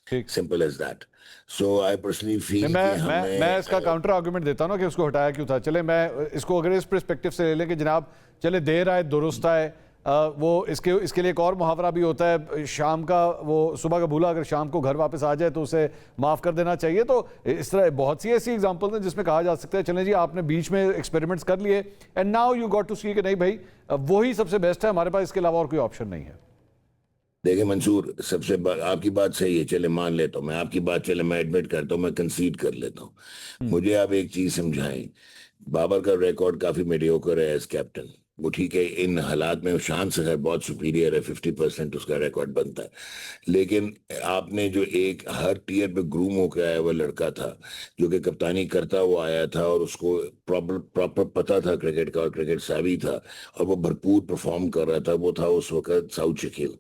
ठीक,
simple as that. So I personally feel
मैं इसका काउंटर आर्गुमेंट देता हूँ ना कि उसको हटाया क्यों था। चले मैं इसको अगर इस पर्सपेक्टिव से ले लें कि जनाब चले देर आए दुरुस्त आए, वो इसके लिए एक और मुहावरा भी होता है, शाम का वो सुबह का भूला अगर शाम को घर वापस आ जाए तो उसे माफ़ कर देना चाहिए। तो इस तरह बहुत सी ऐसी एग्जांपल्स हैं जिसमें कहा जा सकता है चलें जी आपने बीच में एक्सपेरिमेंट्स कर लिए and now you got to see कि नहीं भाई वही सबसे बेस्ट है, हमारे पास इसके अलावा और कोई ऑप्शन नहीं है।
देखिए मंसूर, आपकी बात सही है, चले मान लेता हूँ मैं आपकी बात, चले मैं एडमिट करता हूँ, मैं कंसीड कर लेता हूँ। मुझे आप एक चीज समझाएं, बाबर का रिकॉर्ड काफी मीडियोकर है एज कैप्टन, वो ठीक है, इन हालात में शान से खैर बहुत सुपीरियर है, 50% उसका रिकॉर्ड बनता है। लेकिन आपने जो एक हर टीयर पे ग्रूम होकर आया हुआ लड़का था जो कि कप्तानी करता हुआ आया था और उसको प्रॉपर पता था क्रिकेट का और क्रिकेट सावी था और वो भरपूर परफॉर्म कर रहा था, वो था उस वक्त साउथ शकील।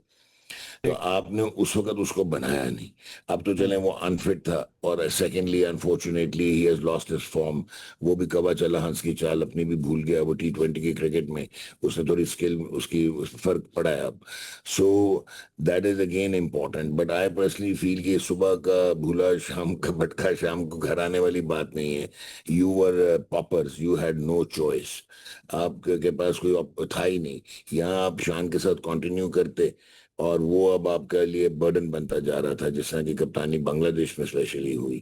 तो आपने उस वक्त उसको बनाया नहीं। अब तो चले वो अनफिट था, और secondly unfortunately he has lost his form. वो भी कवा चला हंस की चाल अपनी भी भूल गया, वो T20 की क्रिकेट में उसने थोड़ी स्किल उसकी फर्क पड़ा है अब। So that is again important, but I personally feel कि सुबह का भूला शाम का भटका शाम को घर आने वाली बात नहीं है। You were paupers, you had no choice, आपके पास कोई था ही नहीं। यहाँ आप शान के साथ कंटिन्यू करते और वो अब आपके लिए बर्डन बनता जा रहा था, जिस तरह की कप्तानी बांग्लादेश में स्पेशली हुई।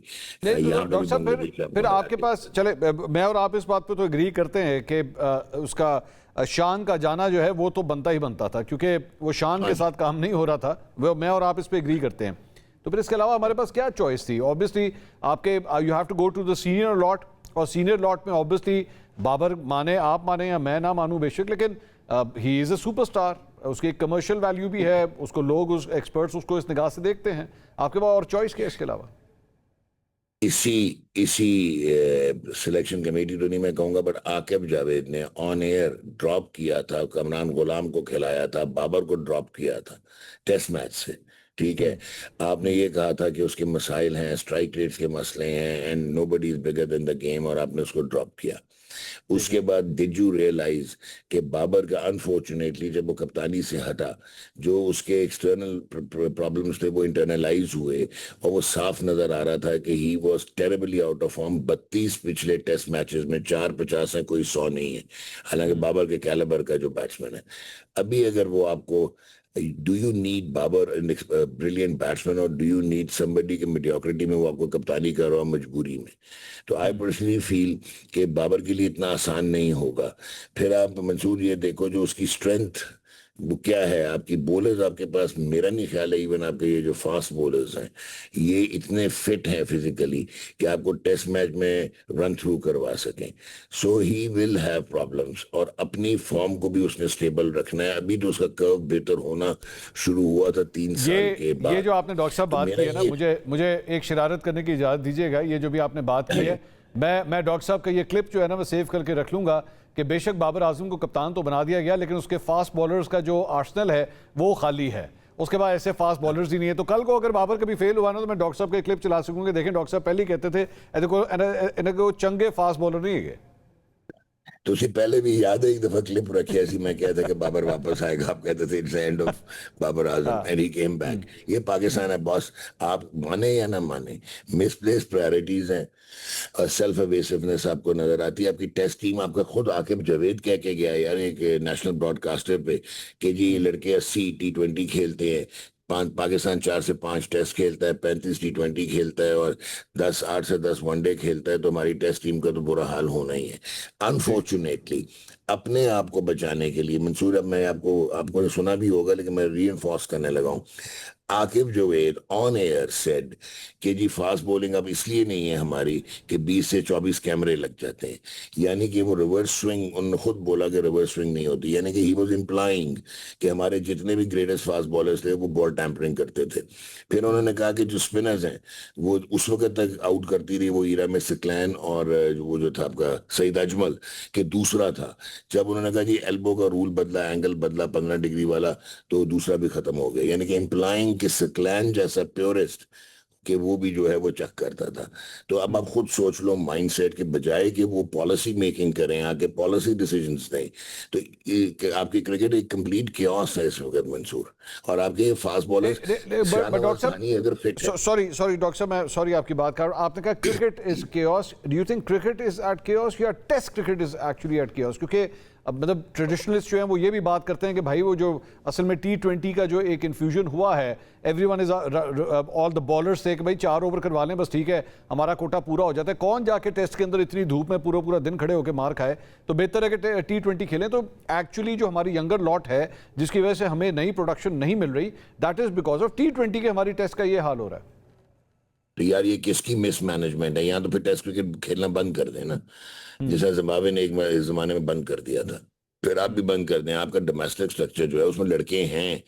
डॉक्टर साहब फिर आपके पास चले, मैं और आप इस बात पे तो एग्री करते हैं कि उसका शान का जाना जो है वो तो बनता ही बनता था, क्योंकि वो शान के साथ काम नहीं हो रहा था, वो मैं और आप इस पे एग्री करते हैं। तो फिर इसके अलावा हमारे पास क्या चॉइस थी? ऑब्वियसली आपके you have to go to the senior lot, और सीनियर लॉट में ऑब्वियसली बाबर माने आप माने या मैं ना मानूं बेशक, लेकिन ही इज़ अ सुपरस्टार, उसकी एक कमर्शियल वैल्यू भी है, उसको लोग उस एक्सपर्ट्स उसको इस निगाह से देखते हैं। आपके पास और चॉइस क्या है इसके अलावा?
इसी सिलेक्शन कमेटी तो नहीं मैं कहूंगा, बट आकिब जावेद ने ऑन एयर ड्रॉप किया था, कमरान गुलाम को खिलाया था, बाबर को ड्रॉप किया था टेस्ट मैच से। ठीक है, आपने ये कहा था कि उसके मसाइल हैं, स्ट्राइक रेट्स के मसले हैं and nobody is bigger than the game, और आपने उसको ड्रॉप किया। उसके बाद डिड यू रियलाइज कि बाबर का अनफॉर्चुनेटली जब वो कप्तानी से हटा, जो उसके एक्सटर्नल प्रॉब्लम्स थे वो इंटरनलाइज हुए, और वो साफ नजर आ रहा था कि he was terribly out of form. 32 पिछले टेस्ट मैचेस में 450 है, कोई 100 नहीं है, हालांकि बाबर के कैलिबर का जो बैट्समैन है। अभी अगर वो आपको do you need Babar brilliant batsman और डू यू नीड समबडी के मीडियोक्रिटी में वो आपको कप्तानी कर रहा हो मजबूरी में? तो आई पर्सनली फील कि बाबर के लिए इतना आसान नहीं होगा। फिर आप मंसूर ये देखो जो उसकी स्ट्रेंथ वो क्या है, आपकी बॉलर्स आपके पास, मेरा नहीं ख्याल है इवन आपके ये जो फास्ट बॉलर्स हैं ये इतने फिट हैं फिजिकली कि आपको टेस्ट मैच में रन थ्रू करवा सकें। सो ही विल हैव प्रॉब्लम्स और अपनी फॉर्म को भी उसने स्टेबल रखना है। अभी तो उसका कर्व बेहतर होना शुरू हुआ था 3 साल के बाद।
ये जो आपने डॉक्टर साहब बात की है ना, मुझे एक शरारत करने की इजाज़त दीजिएगा। ये जो भी आपने बात की है, मैं डॉक्टर साहब का ये क्लिप जो है ना मैं सेव करके रख लूंगा कि बेशक बाबर आजम को कप्तान तो बना दिया गया लेकिन उसके फास्ट बॉलर्स का जो आर्सेनल है वो खाली है। उसके बाद ऐसे फास्ट बॉलर्स ही नहीं है। तो कल को अगर बाबर कभी फेल हुआ ना तो मैं डॉक्टर साहब के क्लिप चला सकूंगा। देखें डॉक्टर साहब पहले ही कहते थे इनको चंगे फास्ट बॉलर नहीं है।
तो उसे पहले भी याद है एक दफा क्लिप रखी ऐसी, मैं कहता कि बाबर वापस आएगा, आप कहते थे it's end of Babar Azam and he came back. ये पाकिस्तान है बॉस, आप माने या ना माने, मिसप्लेस प्रायोरिटीज हैं और सेल्फ एवेसिवनेस आपको नजर आती है। आपकी टेस्ट टीम, आपका खुद आकिब जावेद कह के गया यार एक नेशनल ब्रॉडकास्टर पे कि जी ये लड़के 80 T20 खेलते हैं, पाकिस्तान 4 से 5 टेस्ट खेलता है, 35 T20 खेलता है और 8 से 10 वनडे खेलता है, तो हमारी टेस्ट टीम का तो बुरा हाल होना ही है। अनफॉर्चुनेटली अपने आप को बचाने के लिए मंसूर, अब मैं आपको सुना भी होगा लेकिन मैं रीइंफोर्स करने लगा हूं, Aqib Javed on air said कि जी फास्ट बॉलिंग अब इसलिए नहीं है हमारी कि 20 से 24 कैमरे लग जाते हैं, यानी कि वो रिवर्स स्विंग, उन्होंने खुद बोला कि रिवर्स स्विंग नहीं होती, यानी कि ही वाज इम्प्लाइंग कि हमारे जितने भी ग्रेटेस्ट फास्ट बॉलर्स थे वो बॉल टैंपरिंग करते थे। फिर उन्होंने कहा कि जो स्पिनर्स हैं वो उस वक्त तक आउट करती रही, वो ईरा में सिक्लैन और वो जो था आपका सईद अजमल के दूसरा था। जब उन्होंने कहा जी एल्बो का रूल बदला, एंगल बदला 15 डिग्री वाला, तो दूसरा भी खत्म हो गया, यानी कि इम्प्लाइंग कि सिक्लैन जैसा प्योरिस्ट कि वो भी जो है वो चेक करता था। तो अब आप खुद सोच लो माइंडसेट के बजाय कि वो पॉलिसी मेकिंग करें, आके पॉलिसी डिसीजंस नहीं, तो आपकी क्रिकेट एक कंप्लीट कियोस है इस वक्त मंसूर। और आपके फास्ट बॉलर्स
डॉक्टर साहब सॉरी डॉक्टर साहब, मैं सॉरी आपकी बात कर, आपने कहा cricket is chaos, do you think cricket is at chaos या test cricket is actually at chaos? क्योंकि अब मतलब ट्रेडिशनलिस्ट जो हैं वो ये भी बात करते हैं कि भाई वो जो असल में T20 का जो एक इन्फ्यूजन हुआ है, everyone is all the bowlers से कि भाई 4 ओवर करवा लें बस, ठीक है हमारा कोटा पूरा हो जाता है। कौन जाके टेस्ट के अंदर इतनी धूप में पूरा दिन खड़े होकर मार खाए? तो बेहतर है कि T20 खेलें। तो एक्चुअली जो हमारी यंगर लॉट है जिसकी वजह से हमें नई प्रोडक्शन नहीं मिल रही, that is because of T20 के हमारी टेस्ट का ये हाल हो रहा है।
तो यार ये किसकी मिसमैनेजमेंट है? यहाँ तो फिर टेस्ट क्रिकेट खेलना बंद कर देना, जैसा जिम्बाब्वे ने एक जमाने में बंद कर दिया था, फिर आप भी बंद कर दें। आपका डोमेस्टिक स्ट्रक्चर जो है उसमें लड़के हैं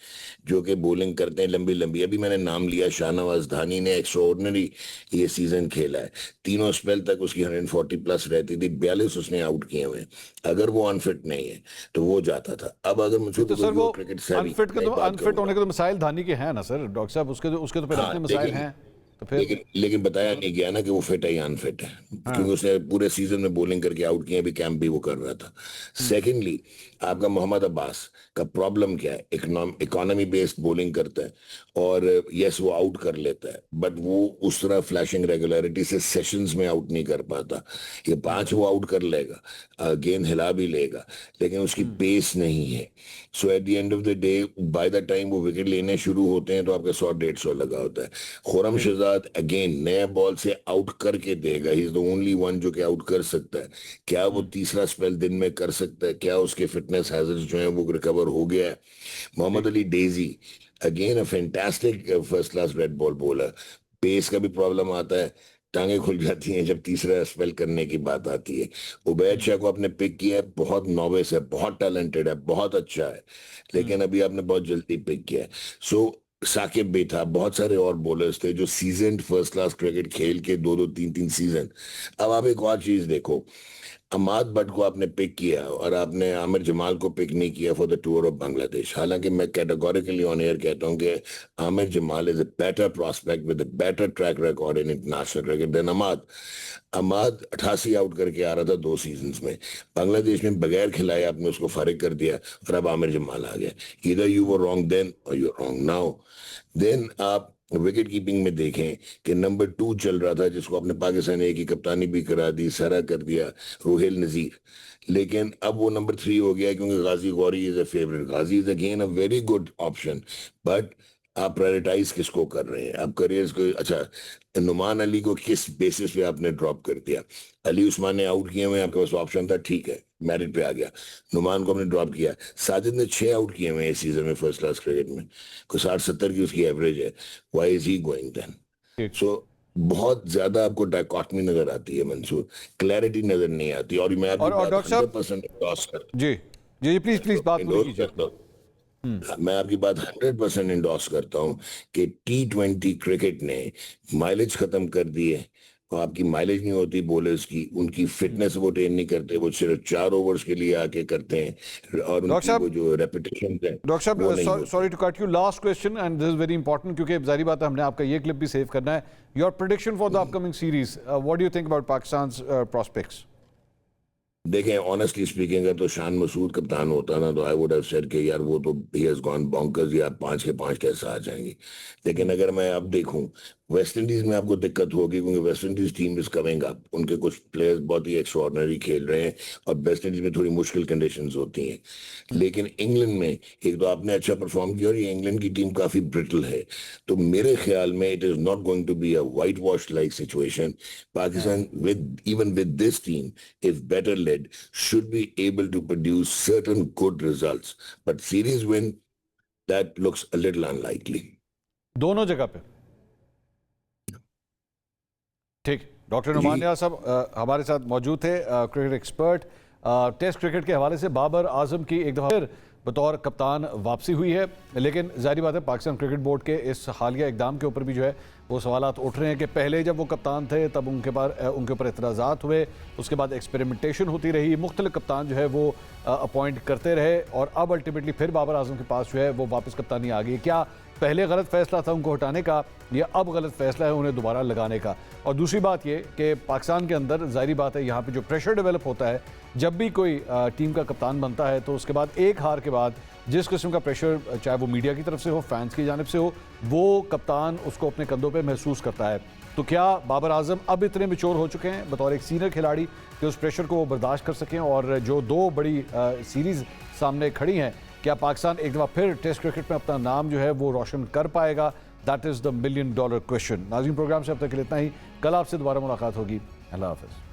जो कि बॉलिंग करते हैं लंबी लंबी। अभी मैंने नाम लिया शाहनवाज धानी ने एक्स्ट्राऑर्डिनरी ये सीजन खेला है, तीनों स्पेल तक उसकी 140 प्लस रहती थी, 42 उसने आउट किए हुए। अगर वो अनफिट नहीं है तो वो जाता था। अब अगर मुझे
तो सर वो अनफिट होने के तो मिसाइल धानी के हैं ना सर डॉक्टर साहब, उसके तो फिर अपने मिसाइल हैं। तो फिर
लेकिन बताया नहीं गया ना कि वो फिट है या अनफिट है, क्योंकि उसने पूरे सीजन में बॉलिंग करके आउट किया, अभी कैंप भी वो कर रहा था। सेकेंडली आपका मोहम्मद अब्बास का प्रॉब्लम क्या है? इकोनॉमी बेस्ड बॉलिंग करता है और यस वो आउट कर लेता है, बट वो उस तरह फ्लैशिंग रेगुलरिटी से सेशंस में आउट नहीं कर पाता। ये 5 वो आउट कर लेगा, गेंद हिला भी लेगा, लेकिन उसकी पेस नहीं है। So at the end of the day by the time वो विकेट लेने शुरू होते हैं तो आपका 100-150 लगा होता है। खुरम शहजाद अगेन नया बॉल से आउट करके देगा, he is the only one जो कि आउट कर सकता है। क्या वो तीसरा स्पेल दिन में कर सकता है? क्या उसके फिटनेस हैजर्ड्स जो है वो रिकवर हो गया है? मोहम्मद अली डेजी again a fantastic first class red ball bowler, pace का भी प्रॉब्लम आता है, टांगे खुल जाती हैं जब तीसरा स्पेल करने की बात आती है। उबैद शाह को आपने पिक किया है, बहुत नॉविस है, बहुत टैलेंटेड है, बहुत अच्छा है, लेकिन अभी आपने बहुत जल्दी पिक किया है। सो साकिब भी था, बहुत सारे और बॉलर्स थे जो सीजन फर्स्ट क्लास क्रिकेट खेल के 2-2, 3-3 सीजन। अब आप एक और चीज देखो, अमाद बट को आपने पिक किया और आपने आमिर जमाल को पिक नहीं किया for the tour of Bangladesh. हालांकि मैं कैटेगोरिकली ऑन एयर कहता हूं कि Aamir Jamal is a better prospect with a better track record in international cricket than Amad. 88 out करके आ रहा था 2 सीजन्स में, बांग्लादेश में बगैर खिलाए आपने उसको फारिग कर दिया और अब आमिर जमाल आ गया। Either you were wrong then और यू रॉन्ग नाउ। देन आप विकेट कीपिंग में देखें कि नंबर 2 चल रहा था, जिसको अपने पाकिस्तान ए की कप्तानी भी करा दी, सारा कर दिया, रोहेल नजीर। लेकिन अब वो नंबर 3 हो गया क्योंकि Ghazi Ghori is a favourite. Ghazi is again a very good option, but आप प्रायोरिटाइज किसको कर रहे हैं? आप करियर्स को, अच्छा नुमान अली को किस बेसिस पे आपने ड्रॉप कर दिया? अली उस्मान ने आउट किए हुए, आपके पास ऑप्शन था, ठीक है, मेरिट पे आ गया, नुमान को आपने ड्रॉप किया। साजिद ने 6 आउट किए हुए इस सीजन में फर्स्ट क्लास क्रिकेट में, कोई 60-70 की उसकी एवरेज है। Why is he going then? So बहुत ज्यादा आपको डायकॉटमी नजर आती है मंसूर, क्लैरिटी नजर नहीं आती। और मैं आपकी
और
बात
डॉक्टर साहब
100% endorse करता हूं।
जी जी जी, प्लीज प्लीज बात पूरी
endorse
कीजिए।
करता हूं। मैं आपकी बात 100% इंडोर्स करता हूं कि T20 क्रिकेट ने माइलेज खत्म कर दी है। और आपकी माइलेज नहीं होती बॉलर्स की, उनकी फिटनेस वो ट्रेन नहीं करते, वो सिर्फ 4 ओवर्स के लिए आके करते हैं, और
डॉक्टर
उनकी
साहब,
वो जो रेपिटेशन है
डॉक्टर
वो नहीं
साहब
होती।
Sorry to cut you, last question and this is very important, क्योंकि जाहिर बात है हमने आपका ये क्लिप भी सेव करना है। Your prediction for the upcoming series, what do you think about Pakistan prospects?
देखें, ऑनेस्टली स्पीकिंग, अगर तो शान मसूद कप्तान होता ना तो आई वुड हैव सेड कि यार वो तो ही हैज गॉन बॉन्कर्स, या 5 के 5 कैसे आ जाएंगी। लेकिन अगर मैं अब देखूं, वेस्ट इंडीज में आपको दिक्कत होगी क्योंकि West Indies team is coming up, उनके कुछ प्लेयर्स बहुत ही एक्स्ट्राऑर्डिनरी खेल रहे हैं, और वेस्ट इंडीज में थोड़ी मुश्किल कंडीशंस होती हैं। लेकिन इंग्लैंड में एक तो आपने अच्छा परफॉर्म किया, और ये इंग्लैंड की टीम काफी ब्रिटल है, तो मेरे ख्याल में it is not going to be a whitewash like situation. Pakistan with even with this team, if better led, should be able to produce certain good results, but series win, that looks a little unlikely.
दोनों जगह पे ठीक। Doctor Numan नियाज़ साहब हमारे साथ मौजूद थे, cricket expert. Test cricket के हवाले से बाबर आजम की एक दफ़ा फिर बतौर कप्तान वापसी हुई है, लेकिन जाहिर बात है पाकिस्तान क्रिकेट बोर्ड के इस हालिया इकदाम के ऊपर भी जो है वो सवालात उठ रहे हैं कि पहले जब वो कप्तान थे तब उनके ऊपर एतराज़ात हुए, उसके बाद एक्सपेरिमेंटेशन होती रही, मुख्तलिफ कप्तान जो है वो अपॉइंट करते रहे, और अब अल्टीमेटली फिर बाबर आजम के पास जो है वो वापस कप्तानी आ गई। क्या पहले गलत फैसला था उनको हटाने का, या अब गलत फैसला है उन्हें दोबारा लगाने का? और दूसरी बात ये कि पाकिस्तान के अंदर जाहिर बात है यहाँ पे जो प्रेशर डेवलप होता है, जब भी कोई टीम का कप्तान बनता है तो उसके बाद एक हार के बाद जिस किस्म का प्रेशर, चाहे वो मीडिया की तरफ से हो, फैंस की जानिब से हो, वो कप्तान उसको अपने कंधों पे महसूस करता है। तो क्या बाबर आजम अब इतने मैच्योर हो चुके हैं बतौर एक सीनियर खिलाड़ी कि उस प्रेशर को वो बर्दाश्त कर सकें? और जो 2 बड़ी सीरीज़ सामने खड़ी हैं, क्या पाकिस्तान एक दफ़ा फिर टेस्ट क्रिकेट में अपना नाम जो है वो रोशन कर पाएगा? That is the $1 million question. नाज़रीन, प्रोग्राम से अब तक के लिए इतना ही। कल आपसे दोबारा मुलाकात होगी। अल्लाह हाफ़िज़।